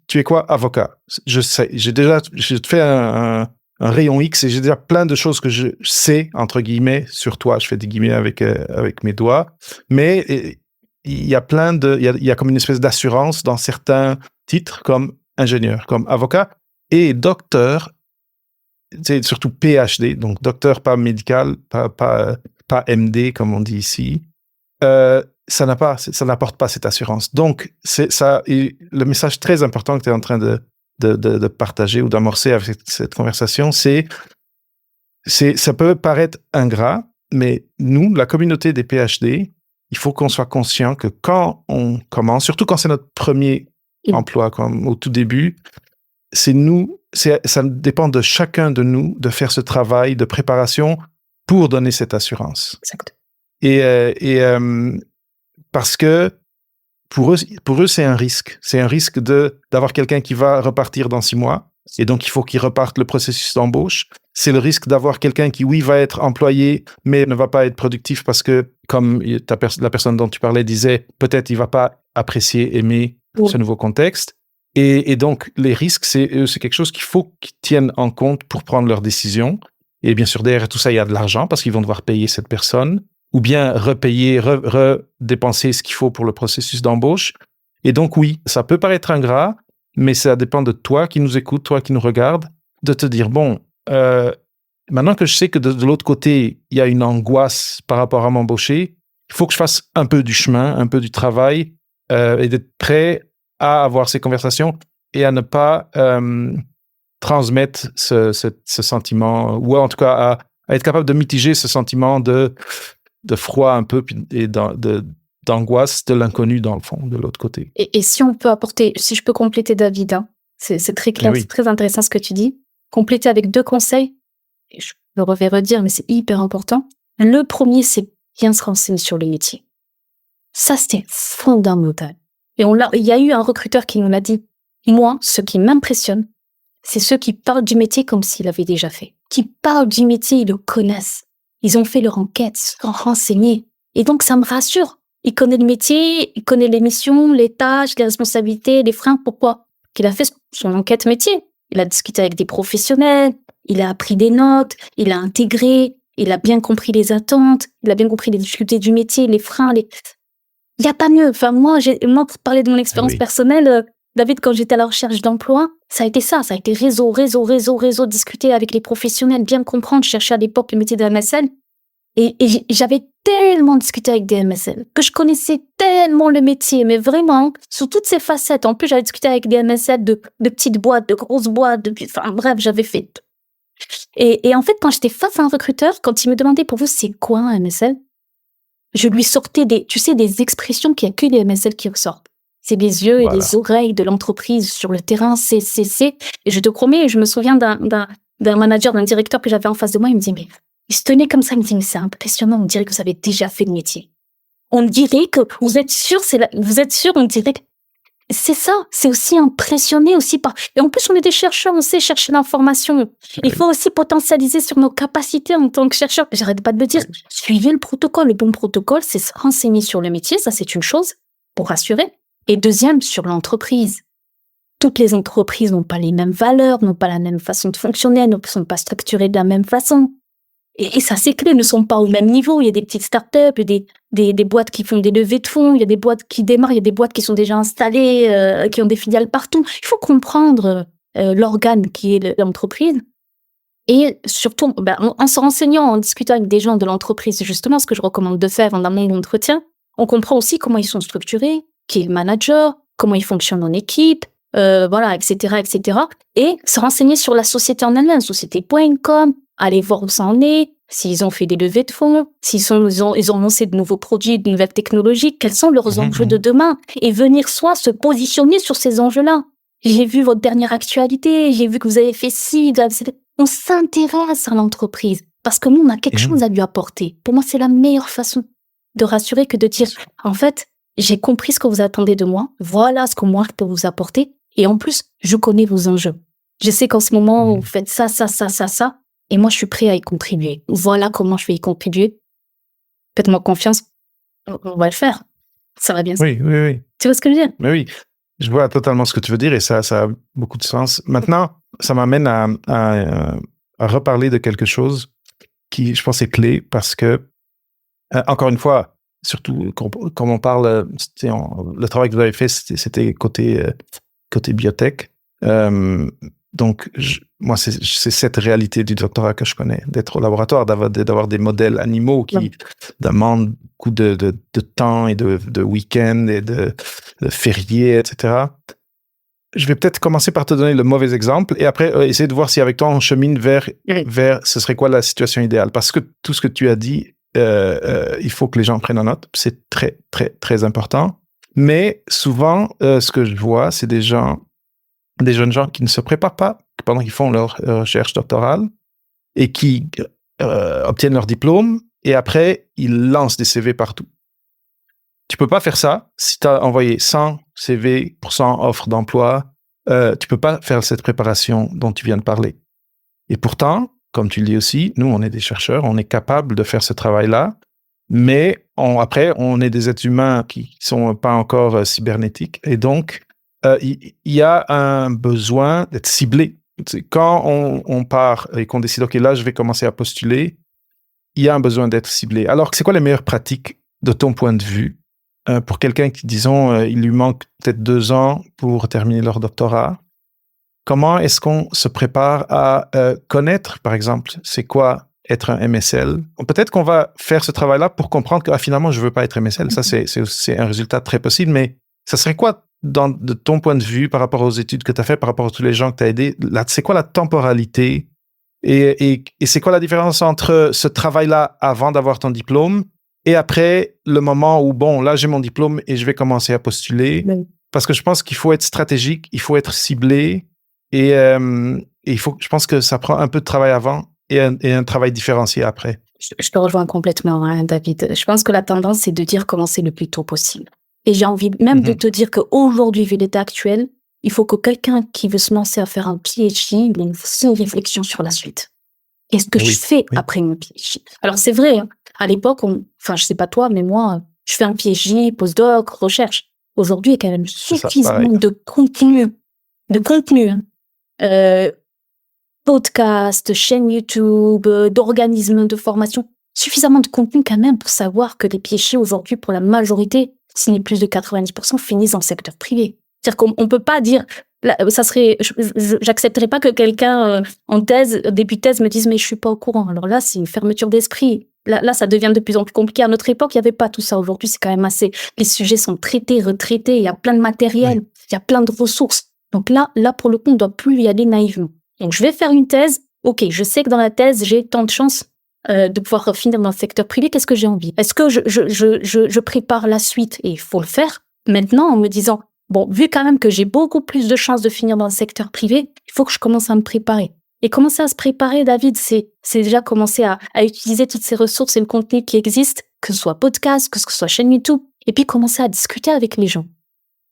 tu es quoi, avocat? Je sais, j'ai fait un rayon X et j'ai déjà plein de choses que je sais, entre guillemets, sur toi. Je fais des guillemets avec mes doigts, mais il y a il y a comme une espèce d'assurance dans certains titres comme ingénieur, comme avocat et docteur, surtout PhD, donc docteur pas médical, pas MD comme on dit ici. Ça n'apporte pas cette assurance. Donc, c'est ça, et le message très important que tu es en train de partager ou d'amorcer avec cette conversation, ça peut paraître ingrat, mais nous, la communauté des PhD, il faut qu'on soit conscient que quand on commence, surtout quand c'est notre premier emploi, comme au tout début, ça dépend de chacun de nous de faire ce travail de préparation pour donner cette assurance. Exact. Et parce que pour eux, c'est un risque. C'est un risque d'avoir quelqu'un qui va repartir dans 6 mois et donc il faut qu'ils repartent le processus d'embauche. C'est le risque d'avoir quelqu'un qui, oui, va être employé, mais ne va pas être productif parce que, comme la personne dont tu parlais disait, peut-être il va pas apprécier, aimer ce nouveau contexte. Et donc, les risques, c'est quelque chose qu'il faut qu'ils tiennent en compte pour prendre leurs décisions. Et bien sûr, derrière tout ça, il y a de l'argent parce qu'ils vont devoir payer cette personne ou bien repayer, redépenser ce qu'il faut pour le processus d'embauche. Et donc, oui, ça peut paraître ingrat, mais ça dépend de toi qui nous écoute, toi qui nous regarde, de te dire, bon, maintenant que je sais que de l'autre côté, il y a une angoisse par rapport à m'embaucher, il faut que je fasse un peu du chemin, un peu du travail et d'être prêt à avoir ces conversations et à ne pas transmettre ce sentiment, ou en tout cas à être capable de mitiger ce sentiment de froid un peu et d'angoisse de l'inconnu dans le fond, de l'autre côté. Et si on peut apporter, si je peux compléter David, hein, c'est très clair, c'est très intéressant ce que tu dis, compléter avec 2 conseils, et je le redire, mais c'est hyper important. Le premier, c'est bien se renseigner sur le métier. Ça, c'était fondamental. Et il y a eu un recruteur qui nous l'a dit, moi, ce qui m'impressionne, c'est ceux qui parlent du métier comme s'ils l'avaient déjà fait. Qui parlent du métier, ils le connaissent. Ils ont fait leur enquête, se sont renseignés. Et donc, ça me rassure. Il connaît le métier, il connaît les missions, les tâches, les responsabilités, les freins. Pourquoi? Qu'il a fait son enquête métier. Il a discuté avec des professionnels, il a appris des notes, il a intégré, il a bien compris les attentes, il a bien compris les difficultés du métier, les freins, il n'y a pas mieux. Enfin, moi, pour parler de mon expérience personnelle, David, quand j'étais à la recherche d'emploi, ça a été ça. Ça a été réseau, discuter avec les professionnels, bien comprendre, chercher à l'époque le métier de MSL. Et j'avais tellement discuté avec des MSL, que je connaissais tellement le métier, mais vraiment, sous toutes ses facettes. En plus, j'avais discuté avec des MSL de petites boîtes, de grosses boîtes, enfin bref, j'avais fait. Et en fait, quand j'étais face à un recruteur, quand il me demandait pour vous, c'est quoi un MSL? Je lui sortais des expressions qu'il n'y a que les MSL qui ressortent. C'est les yeux et les oreilles de l'entreprise sur le terrain, c'est. Et je te promets, je me souviens d'un manager, d'un directeur que j'avais en face de moi, il me dit, mais il se tenait comme ça, il me dit, mais c'est impressionnant, on dirait que vous avez déjà fait le métier. On dirait que vous êtes sûr, on dirait que c'est ça, c'est aussi impressionné aussi par. Et en plus, on est des chercheurs, on sait chercher l'information. Il faut aussi potentialiser sur nos capacités en tant que chercheur. J'arrête pas de me dire, suivez le protocole. Le bon protocole, c'est se renseigner sur le métier, ça c'est une chose, pour rassurer. Et deuxième, sur l'entreprise. Toutes les entreprises n'ont pas les mêmes valeurs, n'ont pas la même façon de fonctionner, ne sont pas structurées de la même façon. Et ça, c'est clé, ne sont pas au même niveau. Il y a des petites startups, il y a des boîtes qui font des levées de fonds, il y a des boîtes qui démarrent, il y a des boîtes qui sont déjà installées, qui ont des filiales partout. Il faut comprendre l'organe qui est l'entreprise. Et surtout, en se renseignant, en discutant avec des gens de l'entreprise, justement, ce que je recommande de faire en amont de l'entretien, on comprend aussi comment ils sont structurés, qui est le manager, comment ils fonctionnent en équipe, etc., etc. Et se renseigner sur la société en elle-même, société.com, aller voir où ça en est, s'ils ont fait des levées de fonds, ils ont lancé de nouveaux produits, de nouvelles technologies, quels sont leurs enjeux de demain, et venir soit se positionner sur ces enjeux-là. J'ai vu votre dernière actualité, j'ai vu que vous avez fait ci, on s'intéresse à l'entreprise, parce que nous, on a quelque chose à lui apporter. Pour moi, c'est la meilleure façon de rassurer que de dire, en fait, j'ai compris ce que vous attendez de moi, voilà ce que moi je peux vous apporter, et en plus, je connais vos enjeux. Je sais qu'en ce moment, vous faites ça, et moi, je suis prêt à y contribuer. Voilà comment je vais y contribuer. Faites-moi confiance, on va le faire. Ça va bien. Oui. Tu vois ce que je veux dire? Mais oui, je vois totalement ce que tu veux dire et ça a beaucoup de sens. Maintenant, ça m'amène à reparler de quelque chose qui, je pense, est clé parce que, encore une fois, surtout quand on parle, le travail que vous avez fait, c'était côté biotech. Donc, moi, c'est cette réalité du doctorat que je connais, d'être au laboratoire, d'avoir des modèles animaux qui demandent beaucoup de temps et de week-ends et de fériés, etc. Je vais peut-être commencer par te donner le mauvais exemple et après essayer de voir si avec toi on chemine vers ce serait quoi la situation idéale. Parce que tout ce que tu as dit, il faut que les gens prennent en note. C'est très, très, très important. Mais souvent, ce que je vois, c'est des jeunes gens qui ne se préparent pas pendant qu'ils font leur recherche doctorale et qui obtiennent leur diplôme et après, ils lancent des CV partout. Tu peux pas faire ça si tu as envoyé 100 CV pour 100 offres d'emploi tu peux pas faire cette préparation dont tu viens de parler. Et pourtant, comme tu le dis aussi, nous, on est des chercheurs, on est capable de faire ce travail-là, mais après, on est des êtres humains qui sont pas encore cybernétiques. Et donc, il y a un besoin d'être ciblé. Quand on part et qu'on décide, OK, là, je vais commencer à postuler, il y a un besoin d'être ciblé. Alors, c'est quoi les meilleures pratiques de ton point de vue pour quelqu'un qui, disons, il lui manque peut-être 2 ans pour terminer leur doctorat? Comment est-ce qu'on se prépare à connaître, par exemple, c'est quoi être un MSL? Peut-être qu'on va faire ce travail-là pour comprendre que finalement, je ne veux pas être MSL. Ça, c'est un résultat très possible, mais ça serait quoi, de ton point de vue, par rapport aux études que tu as faites, par rapport à tous les gens que tu as aidés, c'est quoi la temporalité et c'est quoi la différence entre ce travail-là avant d'avoir ton diplôme et après le moment où, bon, là, j'ai mon diplôme et je vais commencer à postuler? Oui. Parce que je pense qu'il faut être stratégique, il faut être ciblé. Et je pense que ça prend un peu de travail avant et un travail différencié après. Je te rejoins complètement, hein, David. Je pense que la tendance, c'est de dire commencer le plus tôt possible. Et j'ai envie même de te dire qu'aujourd'hui, vu l'état actuel, il faut que quelqu'un qui veut se lancer à faire un PhD, il ait une seule réflexion sur la suite. Qu'est-ce que je fais après mon PhD? Alors, c'est vrai, hein, à l'époque, je sais pas toi, mais moi, je fais un PhD, postdoc, recherche. Aujourd'hui, il y a quand même suffisamment de contenu, hein. Podcast, chaîne YouTube, d'organismes de formation, suffisamment de contenu quand même pour savoir que les PhD aujourd'hui, pour la majorité, si n'est plus de 90%, finissent dans le secteur privé. C'est-à-dire qu'on peut pas dire, là, ça serait, j'accepterais pas que quelqu'un en thèse, début de thèse, me dise mais je suis pas au courant. Alors là, c'est une fermeture d'esprit. Là, ça devient de plus en plus compliqué. À notre époque, il y avait pas tout ça. Aujourd'hui, c'est quand même assez. Les sujets sont traités, retraités. Il y a plein de matériel, il y a plein de ressources. Donc là, pour le coup, on doit plus y aller naïvement. Donc, je vais faire une thèse. OK, je sais que dans la thèse, j'ai tant de chances de pouvoir finir dans le secteur privé. Qu'est-ce que j'ai envie? Est-ce que je prépare la suite? Et il faut le faire maintenant en me disant, bon, vu quand même que j'ai beaucoup plus de chances de finir dans le secteur privé, il faut que je commence à me préparer. Et commencer à se préparer, David, c'est déjà commencer à utiliser toutes ces ressources et le contenu qui existe, que ce soit podcast, que ce soit chaîne YouTube, et puis commencer à discuter avec les gens.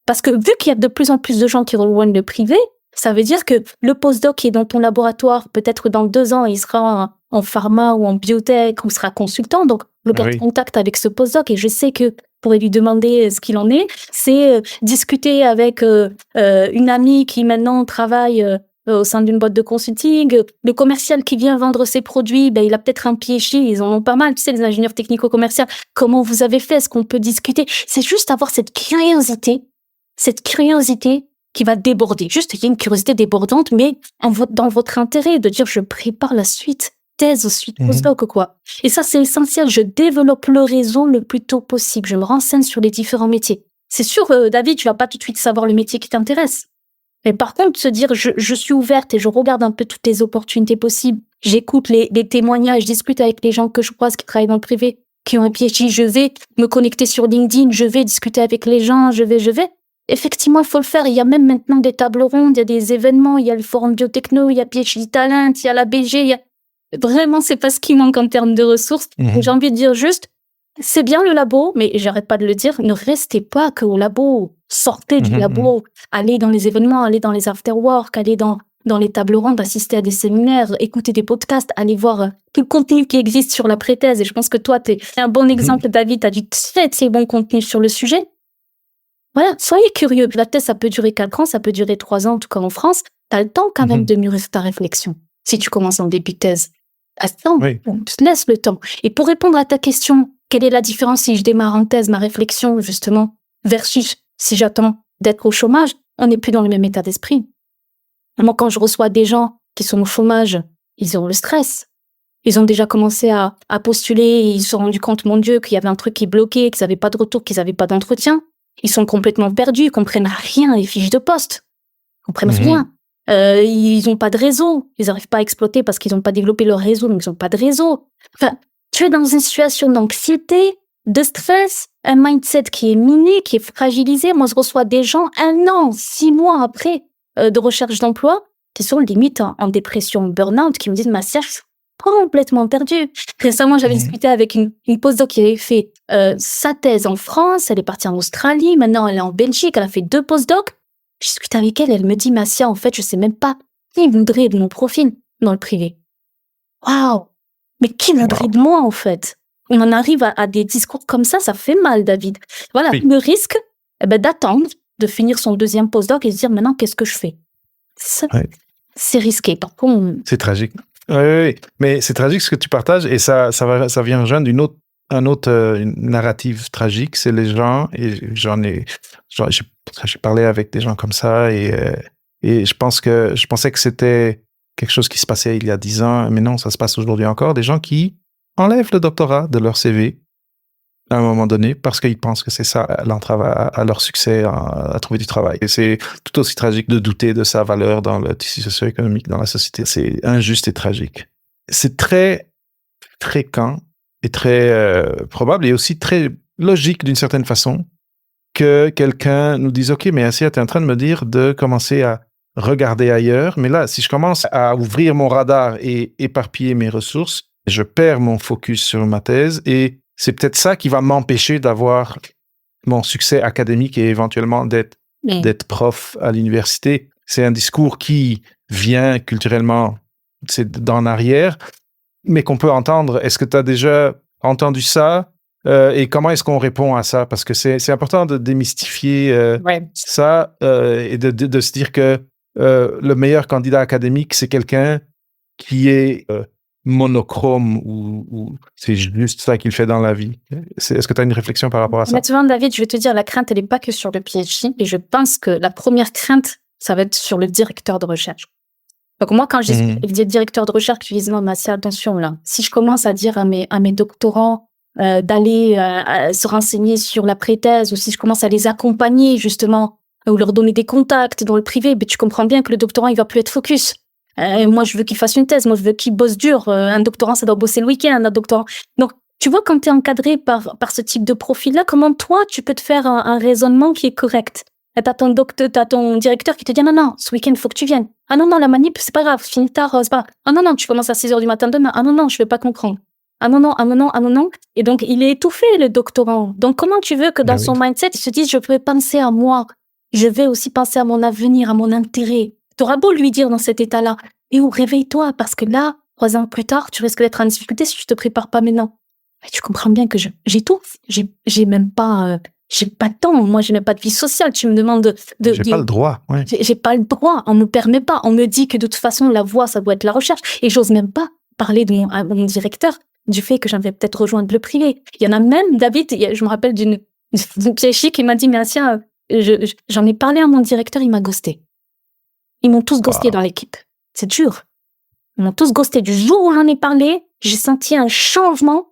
Parce que vu qu'il y a de plus en plus de gens qui rejoignent le privé, ça veut dire que le postdoc qui est dans ton laboratoire, peut-être dans 2 ans, il sera en pharma ou en biotech, ou sera consultant. Donc, je garde contact avec ce postdoc et je sais que pourrais lui demander ce qu'il en est. C'est discuter avec une amie qui maintenant travaille au sein d'une boîte de consulting. Le commercial qui vient vendre ses produits, il a peut-être un PhD, ils en ont pas mal, tu sais, les ingénieurs technico-commerciaux. Comment vous avez fait? Est-ce qu'on peut discuter? C'est juste avoir cette curiosité qui va déborder. Juste, il y a une curiosité débordante, mais dans votre intérêt, de dire je prépare la suite, thèse, suite postdoc, quoi. Et ça, c'est essentiel. Je développe le réseau le plus tôt possible. Je me renseigne sur les différents métiers. C'est sûr, David, tu vas pas tout de suite savoir le métier qui t'intéresse. Mais par contre, se dire je suis ouverte et je regarde un peu toutes les opportunités possibles. J'écoute les témoignages, je discute avec les gens que je croise qui travaillent dans le privé, qui ont un PhD. Je vais me connecter sur LinkedIn, je vais discuter avec les gens, je vais. Effectivement, il faut le faire. Il y a même maintenant des tables rondes, il y a des événements, il y a le forum biotechno, il y a PhD Talent, il y a la BG, Vraiment, c'est pas ce qui manque en termes de ressources. J'ai envie de dire juste, c'est bien le labo, mais j'arrête pas de le dire, ne restez pas qu'au labo. Sortez du labo, allez dans les événements, allez dans les after-work, allez dans les tables rondes, assister à des séminaires, écouter des podcasts, allez voir tout le contenu qui existe sur la pré-thèse. Et je pense que toi, t'es un bon exemple, David, t'as du très, très bon contenu sur le sujet. Voilà, soyez curieux. La thèse, ça peut durer 4 ans, ça peut durer 3 ans, en tout cas en France. T'as le temps quand même de mûrir ta réflexion. Si tu commences en début de thèse, attends, laisse le temps. Et pour répondre à ta question, quelle est la différence si je démarre en thèse, ma réflexion, justement, versus si j'attends d'être au chômage? On n'est plus dans le même état d'esprit. Moi, quand je reçois des gens qui sont au chômage, ils ont le stress. Ils ont déjà commencé à postuler, et ils se sont rendus compte, mon Dieu, qu'il y avait un truc qui bloquait, qu'ils n'avaient pas de retour, qu'ils n'avaient pas d'entretien. Ils sont complètement perdus, ils comprennent rien les fiches de poste. Ils comprennent rien. Ils n'ont pas de réseau. Ils n'arrivent pas à exploiter parce qu'ils n'ont pas développé leur réseau, donc ils n'ont pas de réseau. Enfin, tu es dans une situation d'anxiété, de stress, un mindset qui est miné, qui est fragilisé. Moi, je reçois des gens 1 an, 6 mois après de recherche d'emploi, qui sont limite en dépression, burn-out, qui me disent, ma sœur, je suis complètement perdue. Récemment, j'avais discuté avec une postdoc qui avait fait sa thèse en France, elle est partie en Australie, maintenant elle est en Belgique, elle a fait 2 postdocs. Je discute avec elle me dit, Massia, en fait, je sais même pas qui voudrait de mon profil dans le privé. Waouh! Mais qui voudrait de moi, en fait? On en arrive à des discours comme ça fait mal, David. Voilà, Oui. le risque, d'attendre, de finir son deuxième postdoc et se dire, maintenant, qu'est-ce que je fais? C'est risqué. Par contre, c'est tragique. Oui. Mais c'est tragique ce que tu partages et ça vient rejoindre une narrative tragique. C'est les gens, et j'ai parlé avec des gens comme ça et je pensais que c'était quelque chose qui se passait il y a 10 ans, mais non, ça se passe aujourd'hui encore. Des gens qui enlèvent le doctorat de leur CV à un moment donné parce qu'ils pensent que c'est ça l'entrave à leur succès à trouver du travail. Et c'est tout aussi tragique de douter de sa valeur dans le tissu socio-économique, dans la société. C'est injuste et tragique. C'est très fréquent et très probable et aussi très logique d'une certaine façon que quelqu'un nous dise « Ok, mais Assia, tu es en train de me dire de commencer à regarder ailleurs. Mais là, si je commence à ouvrir mon radar et éparpiller mes ressources, je perds mon focus sur ma thèse et c'est peut-être ça qui va m'empêcher d'avoir mon succès académique et éventuellement d'être prof à l'université. » C'est un discours qui vient culturellement d'en arrière, mais qu'on peut entendre. Est-ce que tu as déjà entendu ça? Et comment est-ce qu'on répond à ça? Parce que c'est important de démystifier ça et de se dire que le meilleur candidat académique, c'est quelqu'un qui est monochrome ou c'est juste ça qu'il fait dans la vie. Est-ce que tu as une réflexion par rapport à ça? Honnêtement, David, je vais te dire, la crainte, elle n'est pas que sur le PhD, et je pense que la première crainte, ça va être sur le directeur de recherche. Donc moi, quand j'ai le directeur de recherche, je dis non, Massia, attention là. Si je commence à dire à mes doctorants d'aller se renseigner sur la pré-thèse, ou si je commence à les accompagner justement, ou leur donner des contacts dans le privé, tu comprends bien que le doctorant, il va plus être focus. Moi, je veux qu'il fasse une thèse, moi, je veux qu'il bosse dur. Un doctorant, ça doit bosser le week-end, un doctorant. Donc, tu vois, quand tu es encadré par ce type de profil-là, comment toi, tu peux te faire un raisonnement qui est correct? T'as ton directeur qui te dit, non, ce week-end, il faut que tu viennes. Ah non, la manip, c'est pas grave, finis tard, c'est pas grave. Ah non, tu commences à 6h du matin demain. Ah non, je vais pas comprendre. Ah non. Et donc, il est étouffé, le doctorant. Donc, comment tu veux que dans son mindset, il se dise, je peux penser à moi. Je vais aussi penser à mon avenir, à mon intérêt. T'auras beau lui dire dans cet état-là, et réveille-toi, parce que là, 3 ans plus tard, tu risques d'être en difficulté si tu te prépares pas maintenant. Mais tu comprends bien que j'étouffe. J'ai même pas, j'ai pas de temps. Moi, je n'ai pas de vie sociale. Tu me demandes j'ai pas le droit. Ouais. J'ai pas le droit. On me permet pas. On me dit que de toute façon, la voie, ça doit être la recherche. Et j'ose même pas parler à mon directeur du fait que j'avais peut-être rejoindre le privé. Il y en a même, David, je me rappelle d'une PhD qui m'a dit, mais Assia, j'en ai parlé à mon directeur, il m'a ghosté. Ils m'ont tous ghosté dans l'équipe. C'est dur. Ils m'ont tous ghosté. Du jour où j'en ai parlé, j'ai senti un changement,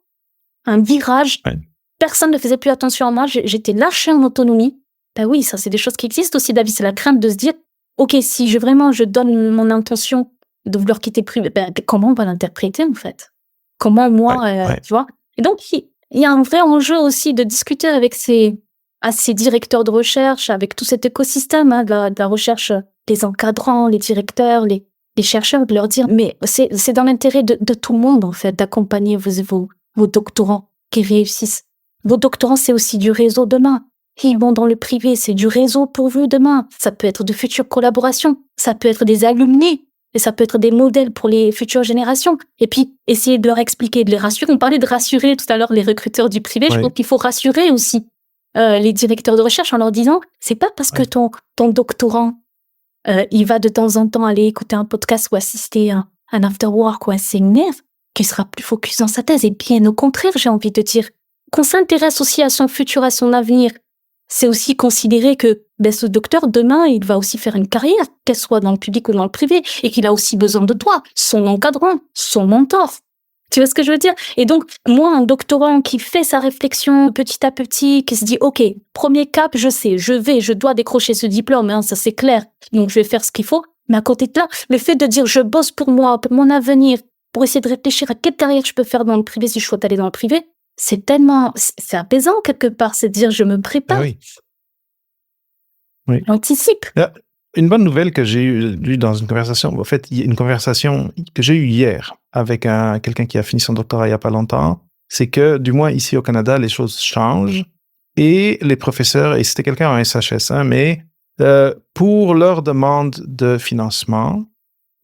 un virage. Ouais. Personne ne faisait plus attention à moi. J'étais lâchée en autonomie. Oui, ça, c'est des choses qui existent aussi, David. C'est la crainte de se dire, OK, si je donne mon intention de vouloir quitter le privé, comment on va l'interpréter, en fait? Comment moi, tu vois? Et donc, il y a un vrai enjeu aussi de discuter avec ces directeurs de recherche, avec tout cet écosystème de la recherche, les encadrants, les directeurs, les chercheurs, de leur dire, mais c'est dans l'intérêt de tout le monde, en fait, d'accompagner vos doctorants qui réussissent. Vos doctorants, c'est aussi du réseau demain. Ils vont dans le privé, c'est du réseau pour vous demain. Ça peut être de futures collaborations, ça peut être des alumni, et ça peut être des modèles pour les futures générations. Et puis, essayer de leur expliquer, de les rassurer. On parlait de rassurer tout à l'heure les recruteurs du privé. Je pense qu'il faut rassurer aussi les directeurs de recherche en leur disant, c'est pas parce que ton doctorant il va de temps en temps aller écouter un podcast ou assister à un after-work ou un séminaire qu'il sera plus focus dans sa thèse. Et bien au contraire, j'ai envie de dire qu'on s'intéresse aussi à son futur, à son avenir. C'est aussi considérer que ce docteur, demain, il va aussi faire une carrière, qu'elle soit dans le public ou dans le privé, et qu'il a aussi besoin de toi, son encadrant, son mentor. Tu vois ce que je veux dire? Et donc, moi, un doctorant qui fait sa réflexion petit à petit, qui se dit, OK, premier cap, je sais, je dois décrocher ce diplôme, ça c'est clair, donc je vais faire ce qu'il faut. Mais à côté de là, le fait de dire, je bosse pour moi, pour mon avenir, pour essayer de réfléchir à quelle carrière je peux faire dans le privé si je souhaite aller dans le privé, c'est apaisant quelque part, c'est de dire, je me prépare. Oui. J'anticipe. Une bonne nouvelle que j'ai lue dans une conversation, en fait, une conversation que j'ai eue hier avec quelqu'un qui a fini son doctorat il n'y a pas longtemps, c'est que, du moins ici au Canada, les choses changent et les professeurs, et c'était quelqu'un en SHS, mais Pour leur demande de financement,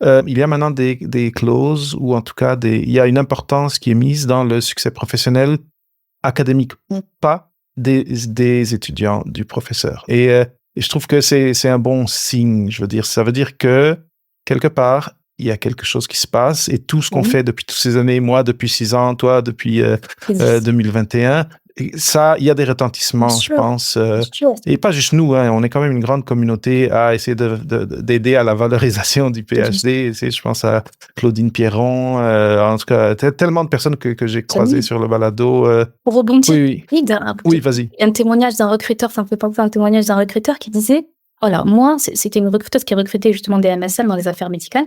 il y a maintenant des clauses ou en tout cas il y a une importance qui est mise dans le succès professionnel, académique ou pas, des étudiants du professeur. Et je trouve que c'est un bon signe. Je veux dire, ça veut dire que quelque part, il y a quelque chose qui se passe et tout ce qu'on fait depuis toutes ces années, moi depuis 6 ans, toi depuis 2021, ça, il y a des retentissements, je pense. Et pas juste nous, hein, on est quand même une grande communauté à essayer d'aider à la valorisation du PhD. Je pense à Claudine Pierron, en tout cas, tellement de personnes que j'ai croisées sur le balado. Pour rebondir, oui, vas-y. Un témoignage d'un recruteur, ça me fait penser à un témoignage d'un recruteur qui disait, voilà, moi, c'était une recruteuse qui recrutait justement des MSL dans les affaires médicales.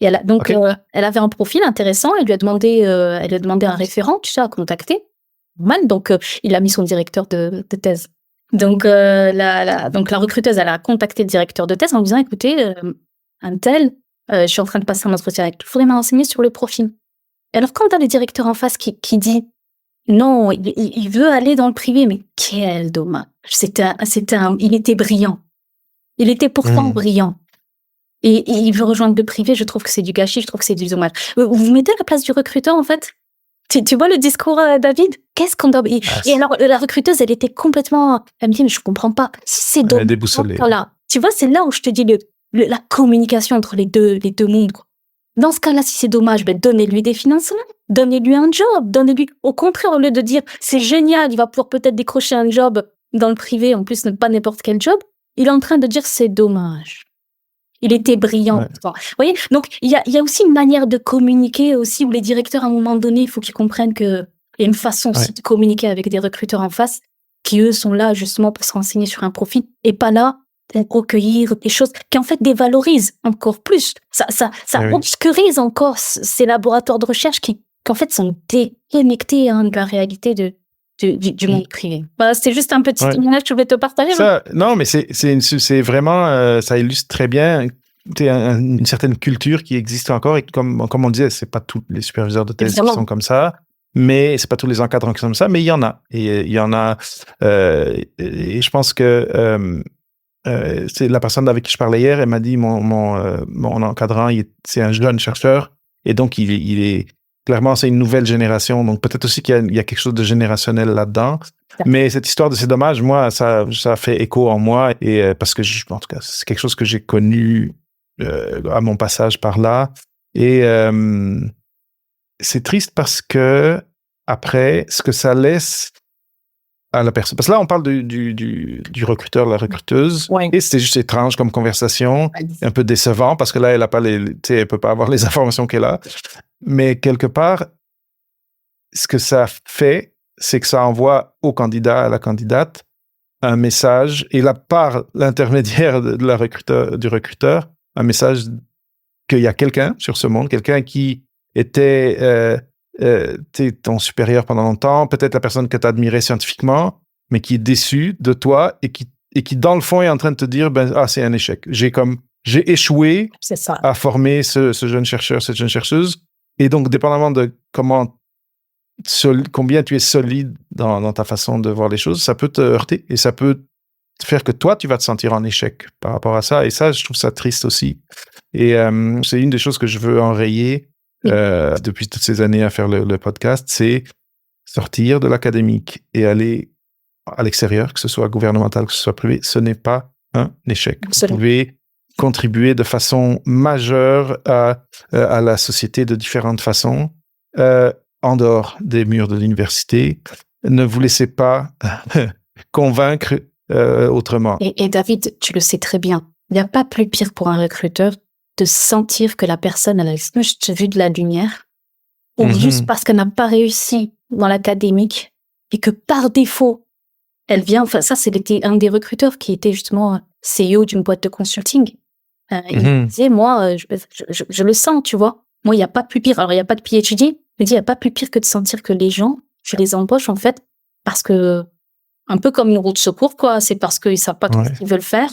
Et elle avait un profil intéressant, elle lui a demandé un référent, tu sais, à contacter. Donc, il a mis son directeur de thèse. Donc, la recruteuse, elle a contacté le directeur de thèse en lui disant, écoutez, un tel, je suis en train de passer un entretien avec lui, il faudrait m'enseigner sur le profil. Et alors, quand on a le directeur en face qui dit, non, il veut aller dans le privé, mais quel dommage. Il était brillant. Il était pourtant brillant. Et il veut rejoindre le privé, je trouve que c'est du gâchis, je trouve que c'est du dommage. Vous vous mettez à la place du recruteur, en fait? Tu vois le discours, David? Qu'est-ce qu'on doit... Et alors, la recruteuse, elle était complètement... Elle me dit, mais je comprends pas. Si c'est dommage... déboussolée. Voilà. Tu vois, c'est là où je te dis la communication entre les deux mondes, quoi. Dans ce cas-là, si c'est dommage, donnez-lui des financements, donnez-lui un job, au contraire, au lieu de dire, c'est génial, il va pouvoir peut-être décrocher un job dans le privé, en plus, pas n'importe quel job, il est en train de dire, c'est dommage. Il était brillant. Ouais. Vous voyez? Donc, il y a aussi une manière de communiquer aussi, où les directeurs, à un moment donné, il faut qu'ils comprennent qu'il y a une façon aussi de communiquer avec des recruteurs en face, qui, eux, sont là, justement, pour se renseigner sur un profil, et pas là pour recueillir des choses qui, en fait, dévalorisent encore plus. Ça obscurise encore ces laboratoires de recherche qui en fait, sont déconnectés de la réalité du monde privé. Voilà, c'était juste un petit témoignage que je voulais te partager. Non, mais c'est vraiment, ça illustre très bien une certaine culture qui existe encore. Et comme on disait, c'est pas tous les superviseurs de thèse qui sont comme ça, mais c'est pas tous les encadrants qui sont comme ça, mais il y en a. Et il y en a. Et je pense que c'est la personne avec qui je parlais hier. Elle m'a dit mon encadrant, c'est un jeune chercheur, et donc il est clairement, c'est une nouvelle génération, donc peut-être aussi qu'il y a quelque chose de générationnel là-dedans. Mais cette histoire de c'est dommage, moi, ça fait écho en moi, et parce que, en tout cas, c'est quelque chose que j'ai connu à mon passage par là. Et c'est triste parce que, après, ce que ça laisse à la personne... Parce que là, on parle du recruteur, la recruteuse, et c'est juste étrange comme conversation, un peu décevant, parce que là, elle peut pas avoir les informations qu'elle a. Mais quelque part, ce que ça fait, c'est que ça envoie au candidat, à la candidate, un message, et là, par l'intermédiaire du recruteur, un message qu'il y a quelqu'un sur ce monde, quelqu'un qui était ton supérieur pendant longtemps, peut-être la personne que tu admirais scientifiquement, mais qui est déçu de toi et qui, dans le fond, est en train de te dire, c'est un échec. J'ai échoué à former ce jeune chercheur, cette jeune chercheuse. Et donc, dépendamment de combien tu es solide dans ta façon de voir les choses, ça peut te heurter et ça peut faire que toi, tu vas te sentir en échec par rapport à ça. Et ça, je trouve ça triste aussi. Et c'est une des choses que je veux enrayer depuis toutes ces années à faire le podcast, c'est sortir de l'académique et aller à l'extérieur, que ce soit gouvernemental, que ce soit privé. Ce n'est pas un échec. Absolument. Vous pouvez contribuer de façon majeure à la société de différentes façons, en dehors des murs de l'université. Ne vous laissez pas convaincre autrement. Et David, tu le sais très bien, il n'y a pas plus pire pour un recruteur de sentir que la personne a juste vu de la lumière, ou juste parce qu'elle n'a pas réussi dans l'académique, et que par défaut, elle vient... Enfin, ça, c'était un des recruteurs qui était justement CEO d'une boîte de consulting. Il disait, moi, je le sens, tu vois. Moi, il n'y a pas plus pire. Alors, il n'y a pas de PhD. Il me dit, il n'y a pas plus pire que de sentir que les gens, je les embauche, en fait, parce que, un peu comme une roue de secours, quoi. C'est parce qu'ils ne savent pas ce qu'ils veulent faire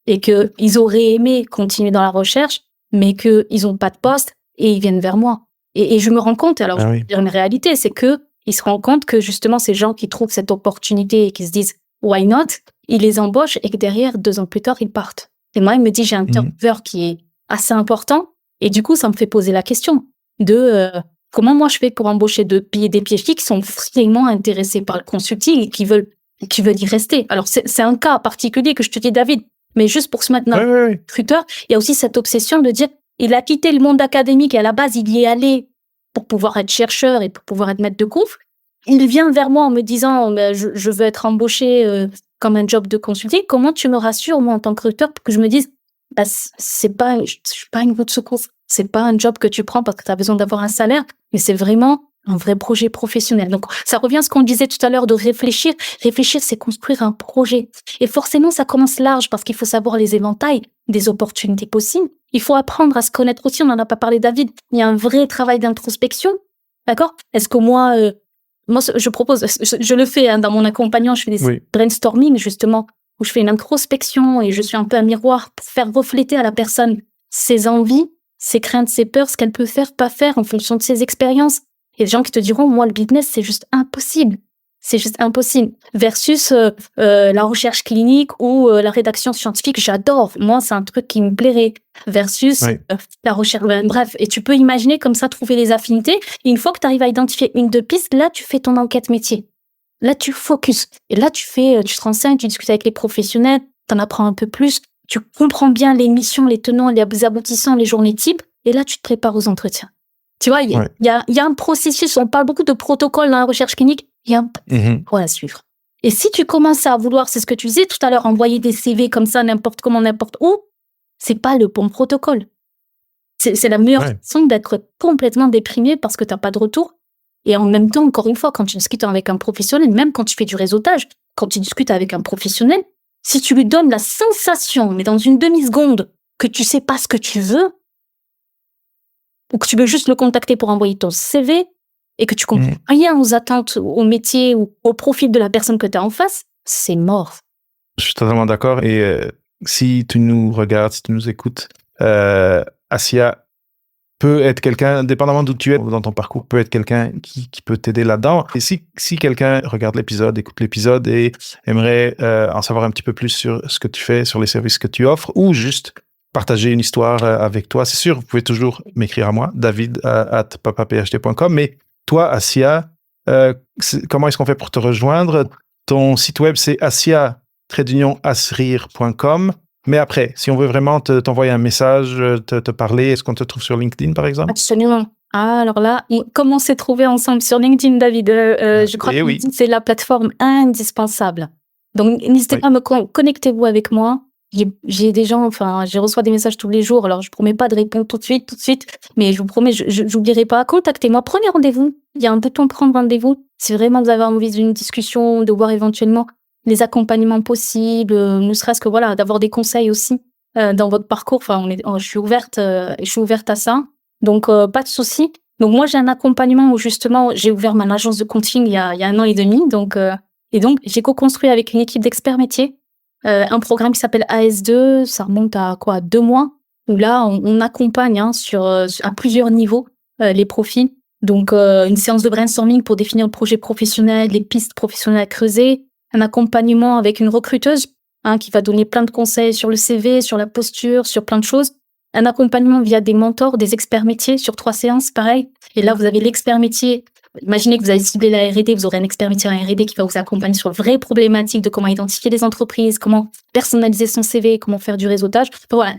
et qu'ils auraient aimé continuer dans la recherche, mais qu'ils n'ont pas de poste et ils viennent vers moi. Et je me rends compte, alors, je veux dire une réalité, c'est qu'ils se rendent compte que, justement, ces gens qui trouvent cette opportunité et qui se disent, why not? ils les embauchent et que derrière, 2 ans plus tard, ils partent. Et moi, il me dit, j'ai un turnover qui est assez important. Et du coup, ça me fait poser la question de comment moi je fais pour embaucher des PhD qui sont vraiment intéressés par le consulting et qui veulent y rester. Alors, c'est un cas particulier que je te dis, David, mais juste pour se mettre dans le recruteur, il y a aussi cette obsession de dire, il a quitté le monde académique et à la base, il y est allé pour pouvoir être chercheur et pour pouvoir être maître de conf. Il vient vers moi en me disant, je veux être embauché comme un job de consulting. Comment tu me rassures, moi, en tant que recruteur, pour que je me dise, je suis pas une voie de secours. C'est pas un job que tu prends parce que tu as besoin d'avoir un salaire, mais c'est vraiment un vrai projet professionnel. Donc, ça revient à ce qu'on disait tout à l'heure de réfléchir. Réfléchir, c'est construire un projet. Et forcément, ça commence large parce qu'il faut savoir les éventails des opportunités possibles. Il faut apprendre à se connaître aussi. On n'en a pas parlé, David. Il y a un vrai travail d'introspection. D'accord? Est-ce que moi, je propose, je le fais dans mon accompagnement, je fais des brainstorming, justement, où je fais une introspection et je suis un peu un miroir pour faire refléter à la personne ses envies, ses craintes, ses peurs, ce qu'elle peut faire, pas faire en fonction de ses expériences. Il y a des gens qui te diront, moi, le business, c'est juste impossible. C'est juste impossible. Versus la recherche clinique ou la rédaction scientifique, j'adore. Moi, c'est un truc qui me plairait. Versus la recherche. Bref, et tu peux imaginer comme ça, trouver les affinités. Et une fois que tu arrives à identifier 1-2 pistes, là, tu fais ton enquête métier. Là, tu focuses. Et là, tu te renseignes, tu discutes avec les professionnels, tu en apprends un peu plus. Tu comprends bien les missions, les tenants, les aboutissants, les journées types. Et là, tu te prépares aux entretiens. Tu vois, il y a un processus. On parle beaucoup de protocole dans la recherche clinique. Il y a un protocole à suivre. Et si tu commences à vouloir, c'est ce que tu disais tout à l'heure, envoyer des CV comme ça, n'importe comment, n'importe où, c'est pas le bon protocole. C'est la meilleure façon d'être complètement déprimé parce que t'as pas de retour. Et en même temps, encore une fois, quand tu discutes avec un professionnel, même quand tu fais du réseautage, quand tu discutes avec un professionnel, si tu lui donnes la sensation, mais dans une demi-seconde, que tu sais pas ce que tu veux, ou que tu veux juste le contacter pour envoyer ton CV, et que tu comprends rien aux attentes, au métier ou au profil de la personne que tu as en face, c'est mort. Je suis totalement d'accord. Et si tu nous regardes, si tu nous écoutes, Assia peut être quelqu'un, dépendamment d'où tu es dans ton parcours, peut être quelqu'un qui peut t'aider là-dedans. Et si quelqu'un regarde l'épisode, écoute l'épisode et aimerait en savoir un petit peu plus sur ce que tu fais, sur les services que tu offres, ou juste partager une histoire avec toi, c'est sûr, vous pouvez toujours m'écrire à moi, david@papaphd.com. Mais toi, Assia, comment est-ce qu'on fait pour te rejoindre? Ton site web, c'est assia-asrir.com. Mais après, si on veut vraiment t'envoyer un message, te parler, est-ce qu'on te trouve sur LinkedIn, par exemple? Absolument. Ah, alors là, comment on s'est trouvés ensemble sur LinkedIn, David? Je crois que LinkedIn, c'est la plateforme indispensable. Donc, n'hésitez pas à connectez-vous avec moi. J'ai des gens, je reçois des messages tous les jours. Alors, je promets pas de répondre tout de suite, mais je vous promets, j'oublierai pas. Contactez-moi, prenez rendez-vous. Il y a un bouton prendre rendez-vous. Si vraiment vous avez envie d'une discussion, de voir éventuellement les accompagnements possibles, ne serait-ce que d'avoir des conseils aussi dans votre parcours. Je suis ouverte à ça. Donc, pas de souci. Donc, moi, j'ai un accompagnement où justement, j'ai ouvert mon agence de coaching il y a 1 an et demi. Donc, j'ai co-construit avec une équipe d'experts métiers un programme qui s'appelle AS2. Ça remonte à 2 mois. Où là, on accompagne à plusieurs niveaux les profils. Donc, une séance de brainstorming pour définir le projet professionnel, les pistes professionnelles à creuser. Un accompagnement avec une recruteuse qui va donner plein de conseils sur le CV, sur la posture, sur plein de choses. Un accompagnement via des mentors, des experts métiers sur 3 séances, pareil. Et là, vous avez l'expert métier. Imaginez que vous avez ciblé la R&D, vous aurez un expert métier en R&D qui va vous accompagner sur vraies problématiques de comment identifier les entreprises, comment personnaliser son CV, comment faire du réseautage. Voilà.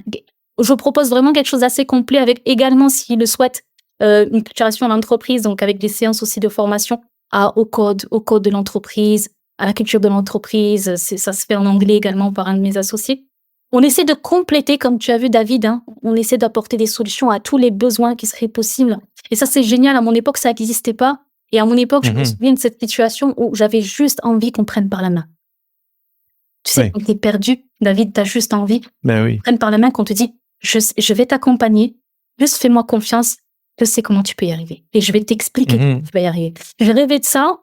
Je vous propose vraiment quelque chose d'assez complet avec également, s'il le souhaite, une structuration à l'entreprise, donc avec des séances aussi de formation au code de l'entreprise, à la culture de l'entreprise. Ça se fait en anglais également par un de mes associés. On essaie de compléter, comme tu as vu, David, on essaie d'apporter des solutions à tous les besoins qui seraient possibles. Et ça, c'est génial. À mon époque, ça n'existait pas. Et à mon époque, je me souviens de cette situation où j'avais juste envie qu'on prenne par la main. Tu sais, quand t'es perdu, David, t'as juste envie qu'on prenne par la main, qu'on te dit, je vais t'accompagner, juste fais-moi confiance, je sais comment tu peux y arriver. Et je vais t'expliquer comment tu vas y arriver. Je rêvais de ça.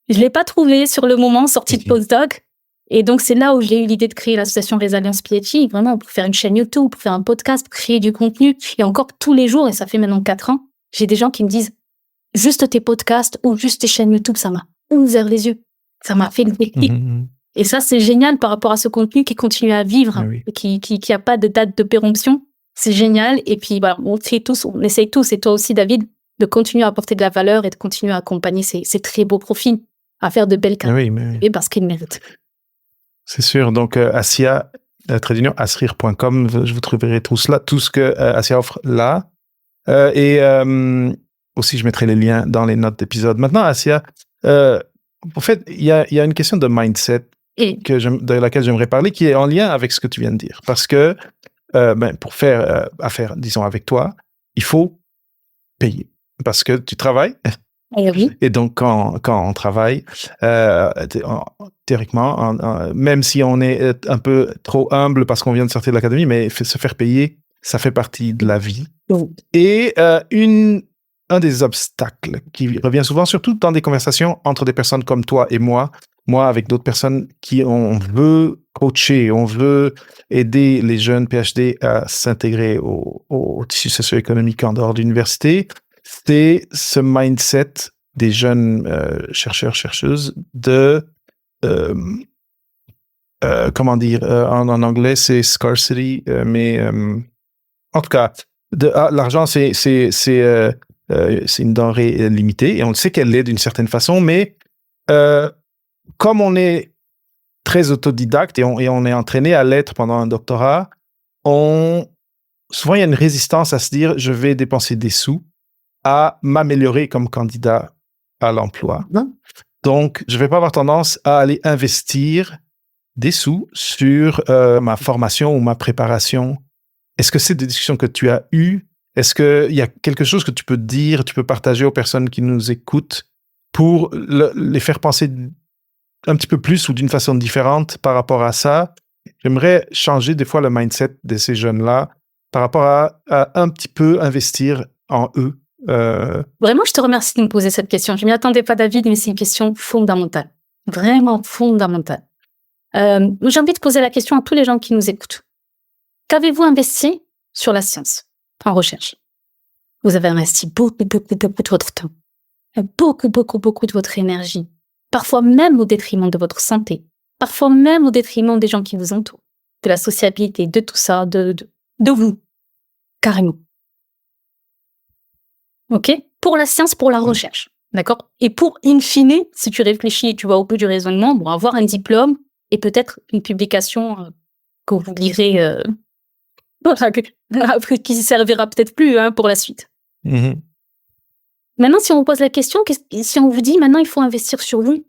Je ne l'ai pas trouvé sur le moment, sorti de postdoc. Et donc, c'est là où j'ai eu l'idée de créer l'association Résilience PhD, vraiment pour faire une chaîne YouTube, pour faire un podcast, pour créer du contenu. Et encore tous les jours, et ça fait maintenant 4 ans, j'ai des gens qui me disent juste tes podcasts ou juste tes chaînes YouTube, ça m'a ouvert les yeux. Ça m'a fait le déclic. Et ça, c'est génial par rapport à ce contenu qui continue à vivre, Oui. qui a pas de date de péremption. C'est génial. Et puis, on essaye tous, et toi aussi, David, de continuer à apporter de la valeur et de continuer à accompagner ces très beaux profils à faire de belles carrières. Oui. Parce qu'ils méritent. C'est sûr. Donc, Assia, asrir.com, je vous trouverai tout ce que Assia offre là. Aussi, je mettrai les liens dans les notes d'épisode. Maintenant, Assia, en fait, il y a une question de mindset de laquelle j'aimerais parler, qui est en lien avec ce que tu viens de dire. Parce que pour faire affaire, disons, avec toi, il faut payer. Parce que tu travailles. Oui. Et donc, quand on travaille, théoriquement, même si on est un peu trop humble parce qu'on vient de sortir de l'académie, mais se faire payer, ça fait partie de la vie. Oui. Et un des obstacles qui revient souvent, surtout dans des conversations entre des personnes comme toi et moi avec d'autres personnes qui on veut coacher, on veut aider les jeunes PhD à s'intégrer au tissu socio-économique en dehors de l'université, c'est ce mindset des jeunes chercheurs, chercheuses de comment dire, en anglais c'est scarcity, mais en tout cas, l'argent c'est une denrée limitée et on sait qu'elle l'est d'une certaine façon, mais comme on est très autodidacte et on est entraîné à l'être pendant un doctorat, souvent il y a une résistance à se dire je vais dépenser des sous à m'améliorer comme candidat à l'emploi. Donc, je ne vais pas avoir tendance à aller investir des sous sur ma formation ou ma préparation. Est-ce que c'est des discussions que tu as eues? Est-ce qu'il y a quelque chose que tu peux dire, tu peux partager aux personnes qui nous écoutent pour les faire penser un petit peu plus ou d'une façon différente par rapport à ça? J'aimerais changer des fois le mindset de ces jeunes-là par rapport à un petit peu investir en eux. Vraiment, je te remercie de me poser cette question. Je ne m'y attendais pas, David, mais c'est une question fondamentale. Vraiment fondamentale. J'ai envie de poser la question à tous les gens qui nous écoutent. Qu'avez-vous investi sur la science, en recherche? Vous avez investi beaucoup de votre temps, beaucoup de votre énergie, parfois même au détriment de votre santé, parfois même au détriment des gens qui vous entourent, de la sociabilité, de tout ça, de vous, carrément. Ok? Pour la science, pour la recherche, d'accord? Et pour, in fine, si tu réfléchis et tu vas au bout du raisonnement, avoir un diplôme et peut-être une publication que vous lirez, qui servira peut-être plus pour la suite. Mm-hmm. Maintenant, si on vous pose la question, si on vous dit maintenant il faut investir sur vous,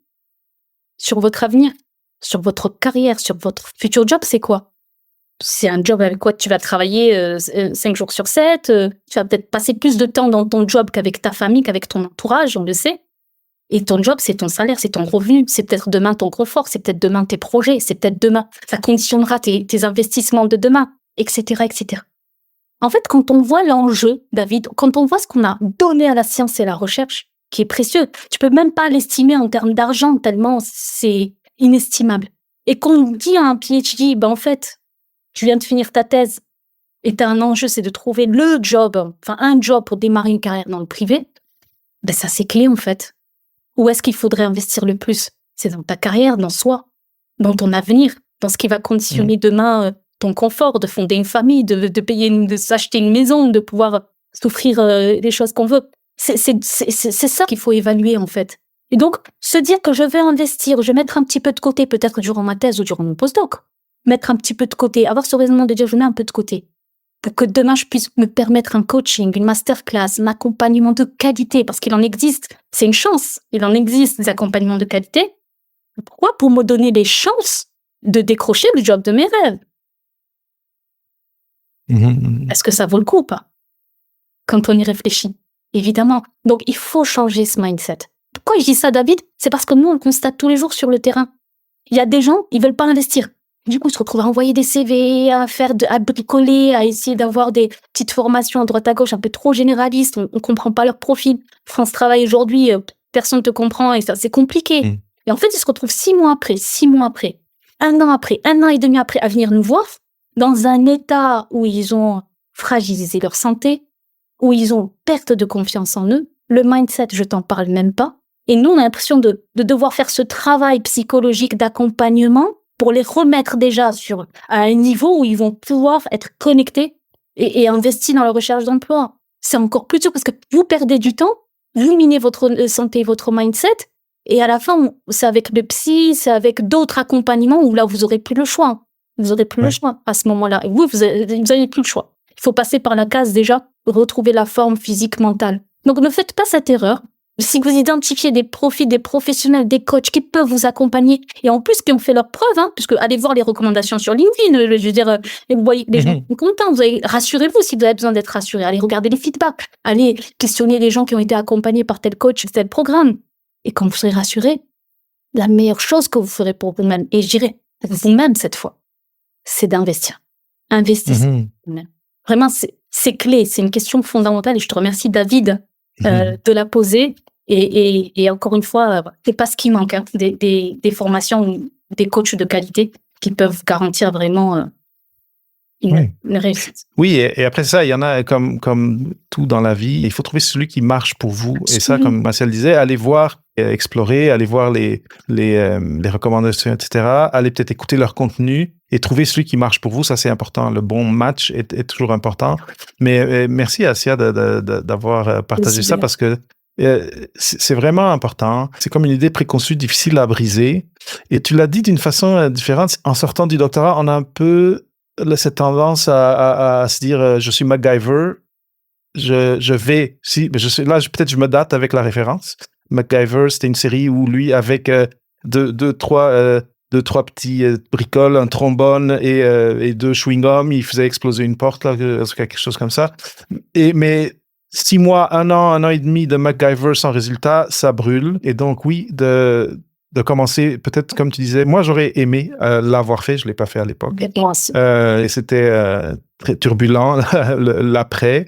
sur votre avenir, sur votre carrière, sur votre futur job, c'est quoi? C'est un job avec quoi tu vas travailler 5 jours sur 7, tu vas peut-être passer plus de temps dans ton job qu'avec ta famille, qu'avec ton entourage, on le sait. Et ton job, c'est ton salaire, c'est ton revenu, c'est peut-être demain ton confort, c'est peut-être demain tes projets, c'est peut-être demain, ça conditionnera tes investissements de demain, etc., etc. En fait, quand on voit l'enjeu, David, quand on voit ce qu'on a donné à la science et la recherche, qui est précieux, tu peux même pas l'estimer en termes d'argent, tellement c'est inestimable. Et qu'on dit à un PhD, en fait, tu viens de finir ta thèse et tu as un enjeu, c'est de trouver le job, un job pour démarrer une carrière dans le privé, ça c'est clé en fait. Où est-ce qu'il faudrait investir le plus? C'est dans ta carrière, dans soi, dans ton avenir, dans ce qui va conditionner demain ton confort, de fonder une famille, de payer, de s'acheter une maison, de pouvoir s'offrir les choses qu'on veut. C'est ça qu'il faut évaluer en fait. Et donc, se dire que je vais investir, je vais mettre un petit peu de côté, peut-être durant ma thèse ou durant mon postdoc, mettre un petit peu de côté, avoir ce raisonnement de dire je mets un peu de côté, pour que demain je puisse me permettre un coaching, une masterclass, un accompagnement de qualité, parce qu'il en existe, c'est une chance, il en existe des accompagnements de qualité. Pourquoi? Pour me donner les chances de décrocher le job de mes rêves. Est-ce que ça vaut le coup ou pas? Quand on y réfléchit, évidemment. Donc il faut changer ce mindset. Pourquoi je dis ça, David? C'est parce que nous, on le constate tous les jours sur le terrain. Il y a des gens, ils veulent pas investir. Du coup, ils se retrouvent à envoyer des CV, à bricoler, à essayer d'avoir des petites formations à droite à gauche un peu trop généralistes. On comprend pas leur profil. France Travail aujourd'hui, personne te comprend et ça, c'est compliqué. Et en fait, ils se retrouvent 6 mois après, 1 an après, 1 an et demi après à venir nous voir dans un état où ils ont fragilisé leur santé, où ils ont perte de confiance en eux. Le mindset, je t'en parle même pas. Et nous, on a l'impression de devoir faire ce travail psychologique d'accompagnement pour les remettre déjà à un niveau où ils vont pouvoir être connectés et investis dans la recherche d'emploi. C'est encore plus dur parce que vous perdez du temps, vous minez votre santé, votre mindset, et à la fin, c'est avec le psy, c'est avec d'autres accompagnements où là, vous aurez plus le choix. Vous aurez plus le choix à ce moment-là. Et vous avez plus le choix. Il faut passer par la case déjà, retrouver la forme physique, mentale. Donc, ne faites pas cette erreur. Si vous identifiez des profils, des professionnels, des coachs qui peuvent vous accompagner, et en plus qui ont fait leurs preuves, puisque allez voir les recommandations sur LinkedIn, je veux dire, vous voyez les gens sont contents, rassurez-vous si vous avez besoin d'être rassuré, allez regarder les feedbacks, allez questionner les gens qui ont été accompagnés par tel coach, tel programme. Et quand vous serez rassuré, la meilleure chose que vous ferez pour vous-même, et je dirais vous-même cette fois, c'est d'investir. Investissez vous-même. Vraiment, c'est clé, c'est une question fondamentale, et je te remercie, David, de la poser. Et encore une fois, c'est pas ce qui manque, des formations, des coachs de qualité qui peuvent garantir vraiment une réussite. Oui, et après ça, il y en a comme tout dans la vie, il faut trouver celui qui marche pour vous. Et ça, comme Martial disait, allez voir, explorer, allez voir les recommandations, etc. Allez peut-être écouter leur contenu et trouver celui qui marche pour vous. Ça, c'est important. Le bon match est toujours important. Mais merci, Assia, d'avoir partagé ça parce que c'est vraiment important. C'est comme une idée préconçue, difficile à briser. Et tu l'as dit d'une façon différente. En sortant du doctorat, on a un peu cette tendance à se dire je suis MacGyver, je vais, peut-être je me date avec la référence. MacGyver, c'était une série où lui, avec deux, trois petits bricoles, un trombone et 2 chewing-gums, il faisait exploser une porte, là, quelque chose comme ça. Mais 6 mois, 1 an et demi de MacGyver sans résultat, ça brûle. Et donc, oui, de commencer, peut-être, comme tu disais, moi, j'aurais aimé l'avoir fait, je ne l'ai pas fait à l'époque. Moi aussi. Et c'était très turbulent, l'après.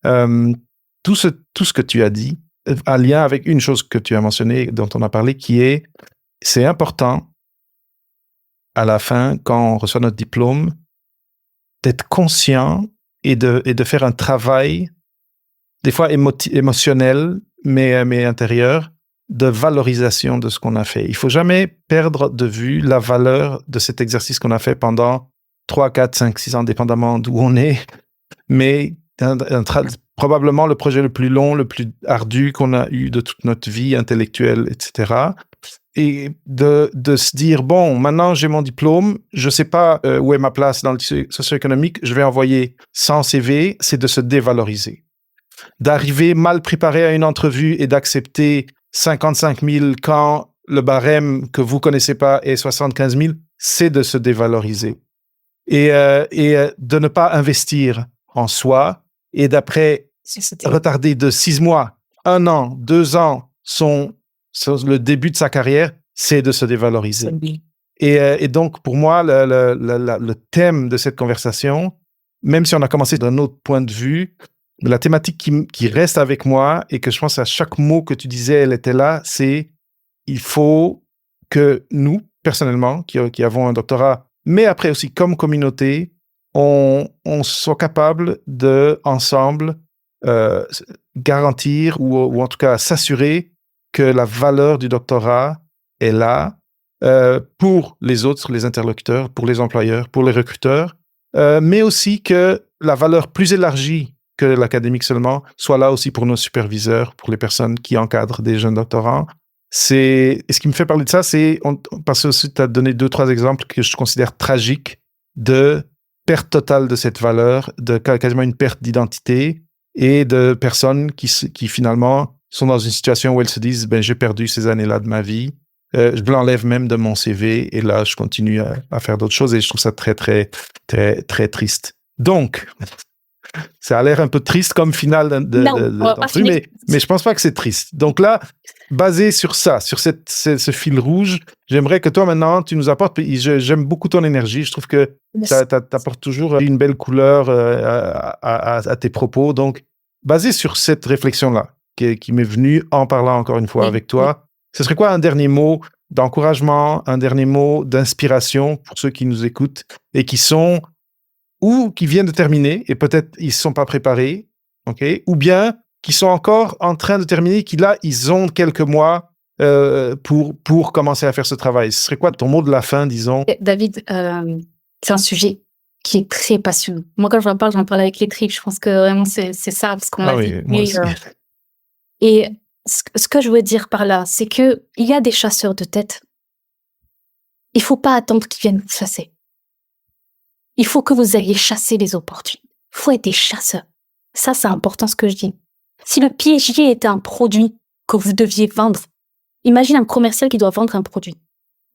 Tout ce que tu as dit, en lien avec une chose que tu as mentionnée, dont on a parlé, qui est, c'est important, à la fin, quand on reçoit notre diplôme, d'être conscient et de faire un travail, des fois émotionnel, mais intérieur, de valorisation de ce qu'on a fait. Il ne faut jamais perdre de vue la valeur de cet exercice qu'on a fait pendant 3, 4, 5, 6 ans, dépendamment d'où on est, mais probablement le projet le plus long, le plus ardu qu'on a eu de toute notre vie intellectuelle, etc. Et de se dire, bon, maintenant j'ai mon diplôme, je ne sais pas où est ma place dans le socio-économique, je vais envoyer 100 CV, c'est de se dévaloriser. D'arriver mal préparé à une entrevue et d'accepter 55 000 quand le barème que vous ne connaissez pas est 75 000, c'est de se dévaloriser. Et de ne pas investir en soi et d'après retarder de 6 mois, 1 an, 2 ans le début de sa carrière, c'est de se dévaloriser. Et donc, pour moi, le thème de cette conversation, même si on a commencé d'un autre point de vue, la thématique qui reste avec moi et que je pense à chaque mot que tu disais, elle était là, c'est il faut que nous, personnellement, qui avons un doctorat, mais après aussi comme communauté, on soit capable de, ensemble, garantir ou en tout cas s'assurer que la valeur du doctorat est là pour les autres, les interlocuteurs, pour les employeurs, pour les recruteurs, mais aussi que la valeur plus élargie que l'académique seulement soit là aussi pour nos superviseurs, pour les personnes qui encadrent des jeunes doctorants. Et ce qui me fait parler de ça, c'est parce que tu as donné 2-3 exemples que je considère tragiques de perte totale de cette valeur, de quasiment une perte d'identité et de personnes qui finalement sont dans une situation où elles se disent j'ai perdu ces années-là de ma vie, je l'enlève même de mon CV et là je continue à faire d'autres choses et je trouve ça très très très très triste. Donc ça a l'air un peu triste comme finale d'entrevue, mais je pense pas que c'est triste. Donc là, basé sur ça, sur ce fil rouge, j'aimerais que toi maintenant, tu nous apportes, j'aime beaucoup ton énergie, je trouve que t'apportes toujours une belle couleur à tes propos. Donc, basé sur cette réflexion-là, qui m'est venue en parlant encore une fois avec toi, ce serait quoi un dernier mot d'encouragement, un dernier mot d'inspiration pour ceux qui nous écoutent et qui sont ou qui viennent de terminer et peut-être ils ne sont pas préparés, okay? Ou bien qui sont encore en train de terminer, qui là, ils ont quelques mois pour commencer à faire ce travail? Ce serait quoi ton mot de la fin, disons? David, c'est un sujet qui est très passionnant. Moi, quand j'en parle avec les tripes. Je pense que vraiment, c'est ça, parce qu'on l'a Oui, moi vécu. aussi. Et ce que je veux dire par là, c'est que il y a des chasseurs de tête. Il faut pas attendre qu'ils viennent vous chasser. Il faut que vous alliez chasser les opportunités. Il faut être des chasseurs. Ça, c'est important ce que je dis. Si le PhD était un produit que vous deviez vendre, imagine un commercial qui doit vendre un produit.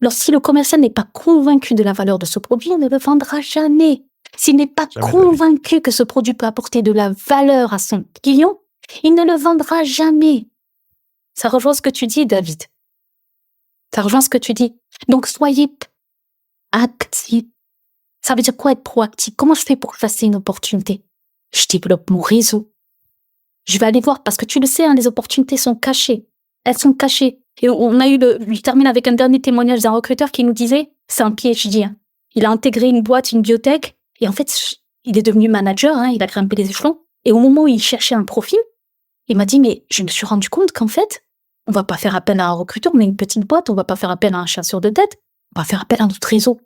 Alors, si le commercial n'est pas convaincu de la valeur de ce produit, il ne le vendra jamais. S'il n'est pas convaincu que ce produit peut apporter de la valeur à son client, il ne le vendra jamais. Ça rejoint ce que tu dis, David. Ça rejoint ce que tu dis. Donc, soyez actifs. Ça veut dire quoi être proactif? Comment je fais pour chasser une opportunité? Je développe mon réseau. Je vais aller voir, parce que tu le sais, les opportunités sont cachées. Elles sont cachées. Et je termine avec un dernier témoignage d'un recruteur qui nous disait, c'est un PhD. Il a intégré une boîte, une biotech, et en fait, il est devenu manager, il a grimpé les échelons. Et au moment où il cherchait un profil, il m'a dit, mais je me suis rendu compte qu'en fait, on va pas faire appel à un recruteur, on est une petite boîte, on va pas faire appel à un chasseur de tête, on va faire appel à notre réseau.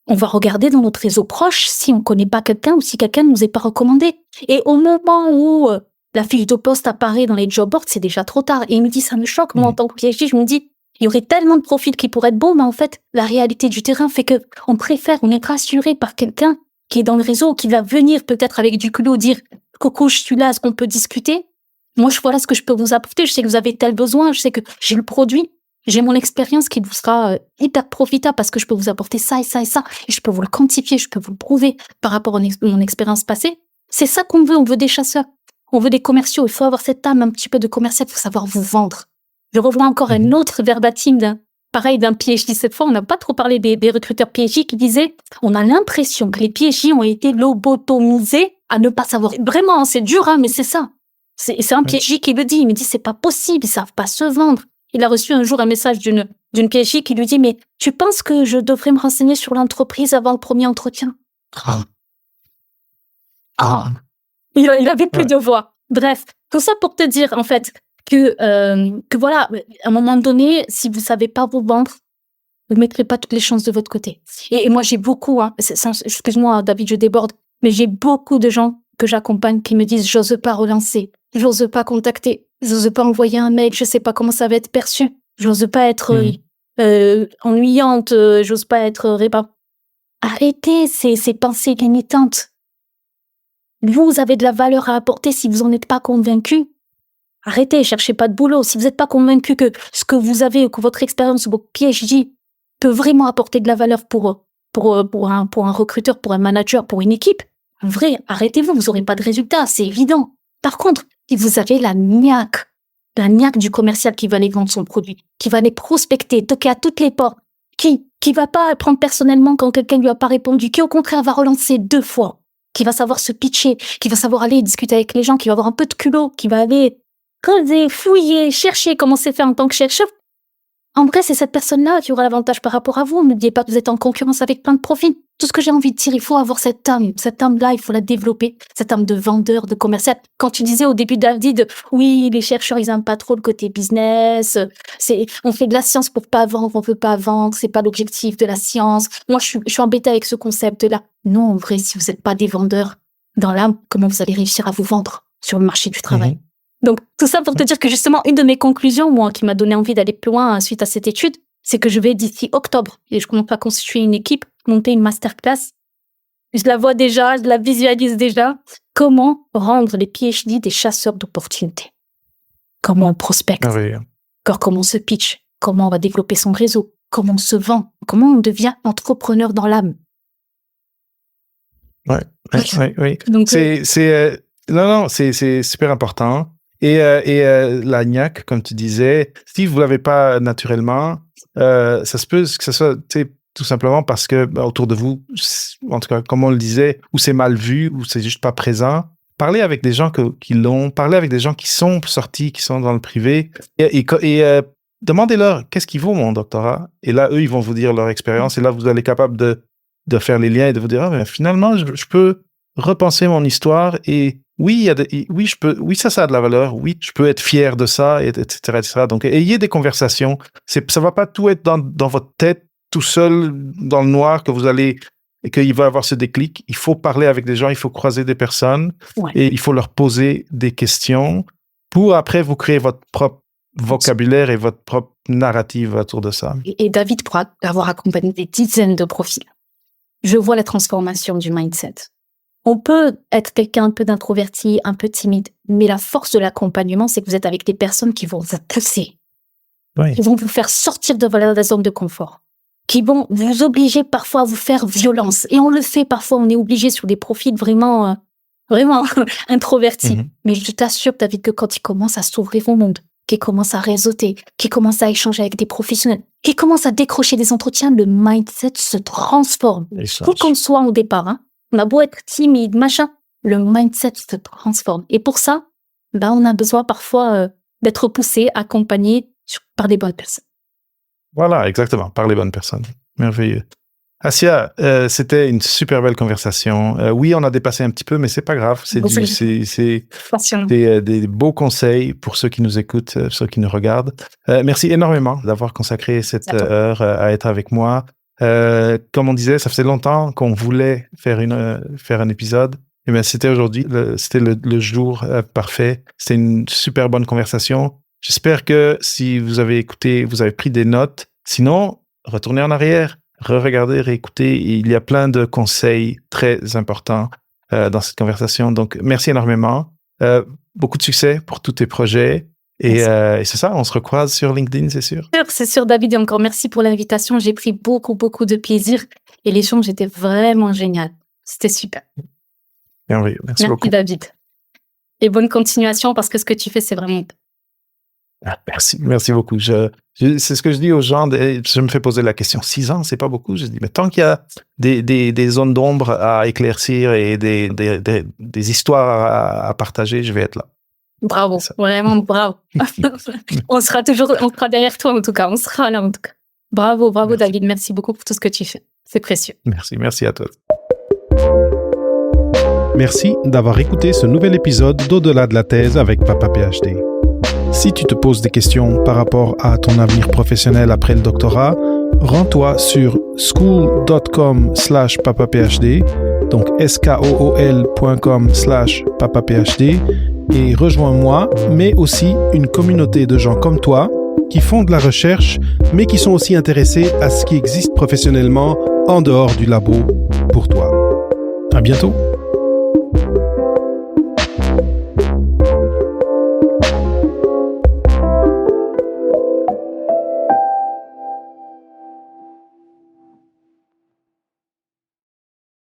On va regarder dans notre réseau proche si on connaît pas quelqu'un ou si quelqu'un ne nous est pas recommandé. Et au moment où la fiche de poste apparaît dans les job boards, c'est déjà trop tard. Et il me dit, ça me choque, moi, en tant que PhD, je me dis, il y aurait tellement de profils qui pourraient être beaux, mais en fait, la réalité du terrain fait que on est rassuré par quelqu'un qui est dans le réseau, qui va venir peut-être avec du culot dire, coucou, je suis là, est-ce qu'on peut discuter? Moi, voilà ce que je peux vous apporter. Je sais que vous avez tel besoin, je sais que j'ai le produit. J'ai mon expérience qui vous sera hyper profitable parce que je peux vous apporter ça et ça et ça. Et je peux vous le quantifier, je peux vous le prouver par rapport à mon expérience passée. C'est ça qu'on veut. On veut des chasseurs. On veut des commerciaux. Il faut avoir cette âme un petit peu de commercial. Il faut savoir vous vendre. Je revois encore un autre verbatim d'un PhD cette fois. On n'a pas trop parlé des recruteurs PhD qui disaient on a l'impression que les PhD ont été lobotomisés à ne pas savoir. Vraiment, c'est dur, mais c'est ça. C'est un PhD qui le dit. Il me dit c'est pas possible. Ils savent pas se vendre. Il a reçu un jour un message d'une PhD qui lui dit « Mais tu penses que je devrais me renseigner sur l'entreprise avant le premier entretien ?» Il avait plus de voix. Bref, tout ça pour te dire, en fait, que voilà, à un moment donné, si vous savez pas vous vendre, vous ne mettrez pas toutes les chances de votre côté. Et moi, j'ai beaucoup, excuse-moi, David, je déborde, mais j'ai beaucoup de gens que j'accompagne qui me disent « J'ose pas relancer, j'ose pas contacter. » J'ose pas envoyer un mail, je sais pas comment ça va être perçu. J'ose pas être ennuyante, j'ose pas être Arrêtez ces pensées limitantes. Vous avez de la valeur à apporter si vous en êtes pas convaincu. Arrêtez, cherchez pas de boulot. Si vous n'êtes pas convaincu que ce que vous avez, que votre expérience, votre PhD peut vraiment apporter de la valeur pour un recruteur, pour un manager, pour une équipe, en vrai, arrêtez-vous, vous aurez pas de résultat, c'est évident. Par contre, si vous avez la niaque du commercial qui va aller vendre son produit, qui va aller prospecter, toquer à toutes les portes, qui va pas prendre personnellement quand quelqu'un lui a pas répondu, qui au contraire va relancer 2 fois, qui va savoir se pitcher, qui va savoir aller discuter avec les gens, qui va avoir un peu de culot, qui va aller creuser, fouiller, chercher comment c'est fait en tant que chercheur. En vrai, c'est cette personne-là qui aura l'avantage par rapport à vous. Ne dites pas que vous êtes en concurrence avec plein de profils. Tout ce que j'ai envie de dire, il faut avoir cette âme-là, il faut la développer, cette âme de vendeur, de commercial. Quand tu disais au début, David, oui, les chercheurs, ils aiment pas trop le côté business, on fait de la science pour pas vendre, on veut pas vendre, c'est pas l'objectif de la science. Moi, je suis embêtée avec ce concept-là. Non, en vrai, si vous n'êtes pas des vendeurs dans l'âme, comment vous allez réussir à vous vendre sur le marché du travail? Donc, tout ça pour te dire que justement, une de mes conclusions, moi, qui m'a donné envie d'aller plus loin suite à cette étude, c'est que je vais d'ici octobre, et je commence à constituer une équipe, monter une masterclass. Je la vois déjà, je la visualise déjà. Comment rendre les PhD des chasseurs d'opportunités? Comment on prospecte? Comment on se pitch? Comment on va développer son réseau? Comment on se vend? Comment on devient entrepreneur dans l'âme? Oui. Donc, c'est super important. Et la niaque, comme tu disais, si vous l'avez pas naturellement, ça se peut que ce soit tout simplement parce que autour de vous, en tout cas, comme on le disait, ou c'est mal vu, ou c'est juste pas présent. Parlez avec des gens qui l'ont, parlez avec des gens qui sont sortis, qui sont dans le privé, et demandez-leur qu'est-ce qui vaut mon doctorat. Et là, eux, ils vont vous dire leur expérience, et là, vous allez être capable de faire les liens et de vous dire, mais finalement, je peux repenser mon histoire et oui, ça a de la valeur. Oui, je peux être fier de ça, etc., etc. Donc, ayez des conversations. Ça va pas tout être dans votre tête, tout seul, dans le noir, et qu'il va avoir ce déclic. Il faut parler avec des gens, il faut croiser des personnes et il faut leur poser des questions pour après vous créer votre propre vocabulaire et votre propre narrative autour de ça. Et David, pour avoir accompagné des dizaines de profils, je vois la transformation du mindset. On peut être quelqu'un un peu d'introverti, un peu timide, mais la force de l'accompagnement, c'est que vous êtes avec des personnes qui vont vous pousser, qui vont vous faire sortir de la zone de confort, qui vont vous obliger parfois à vous faire violence. Et on le fait parfois, on est obligé sur des profils vraiment introvertis. Mais je t'assure, David, que quand ils commencent à s'ouvrir au monde, qu'ils commencent à réseauter, qu'ils commencent à échanger avec des professionnels, qu'ils commencent à décrocher des entretiens, le mindset se transforme. Où qu'on soit au départ, on a beau être timide, machin, le mindset se transforme. Et pour ça, on a besoin parfois d'être poussé, accompagné par des bonnes personnes. Voilà, exactement, par les bonnes personnes. Merveilleux. Assia, c'était une super belle conversation. Oui, on a dépassé un petit peu, mais c'est pas grave. C'est des beaux conseils pour ceux qui nous écoutent, ceux qui nous regardent. Merci énormément d'avoir consacré cette heure à être avec moi. Comme on disait, ça faisait longtemps qu'on voulait faire un épisode. Et bien, c'était aujourd'hui, c'était le jour parfait. C'était une super bonne conversation. J'espère que si vous avez écouté, vous avez pris des notes. Sinon, retournez en arrière, re-regardez, réécoutez. Il y a plein de conseils très importants dans cette conversation. Donc, merci énormément. Beaucoup de succès pour tous tes projets. Et c'est ça, on se recroise sur LinkedIn, c'est sûr. C'est sûr, David, et encore merci pour l'invitation. J'ai pris beaucoup de plaisir et l'échange était vraiment génial. C'était super. Merveilleux, merci beaucoup. Merci, David. Et bonne continuation parce que ce que tu fais, c'est vraiment... Merci beaucoup. C'est ce que je dis aux gens, je me fais poser la question, 6 ans, c'est pas beaucoup. Je dis, mais tant qu'il y a des zones d'ombre à éclaircir et des histoires à partager, je vais être là. Bravo, vraiment bravo. on sera derrière toi en tout cas, on sera là en tout cas. Bravo, merci. David, merci beaucoup pour tout ce que tu fais. C'est précieux. Merci à toi. Merci d'avoir écouté ce nouvel épisode d'Au-delà de la thèse avec Papa PhD. Si tu te poses des questions par rapport à ton avenir professionnel après le doctorat, rends-toi sur school.com/papaphd, donc skool.com/papaphd, et rejoins-moi, mais aussi une communauté de gens comme toi qui font de la recherche, mais qui sont aussi intéressés à ce qui existe professionnellement en dehors du labo pour toi. À bientôt!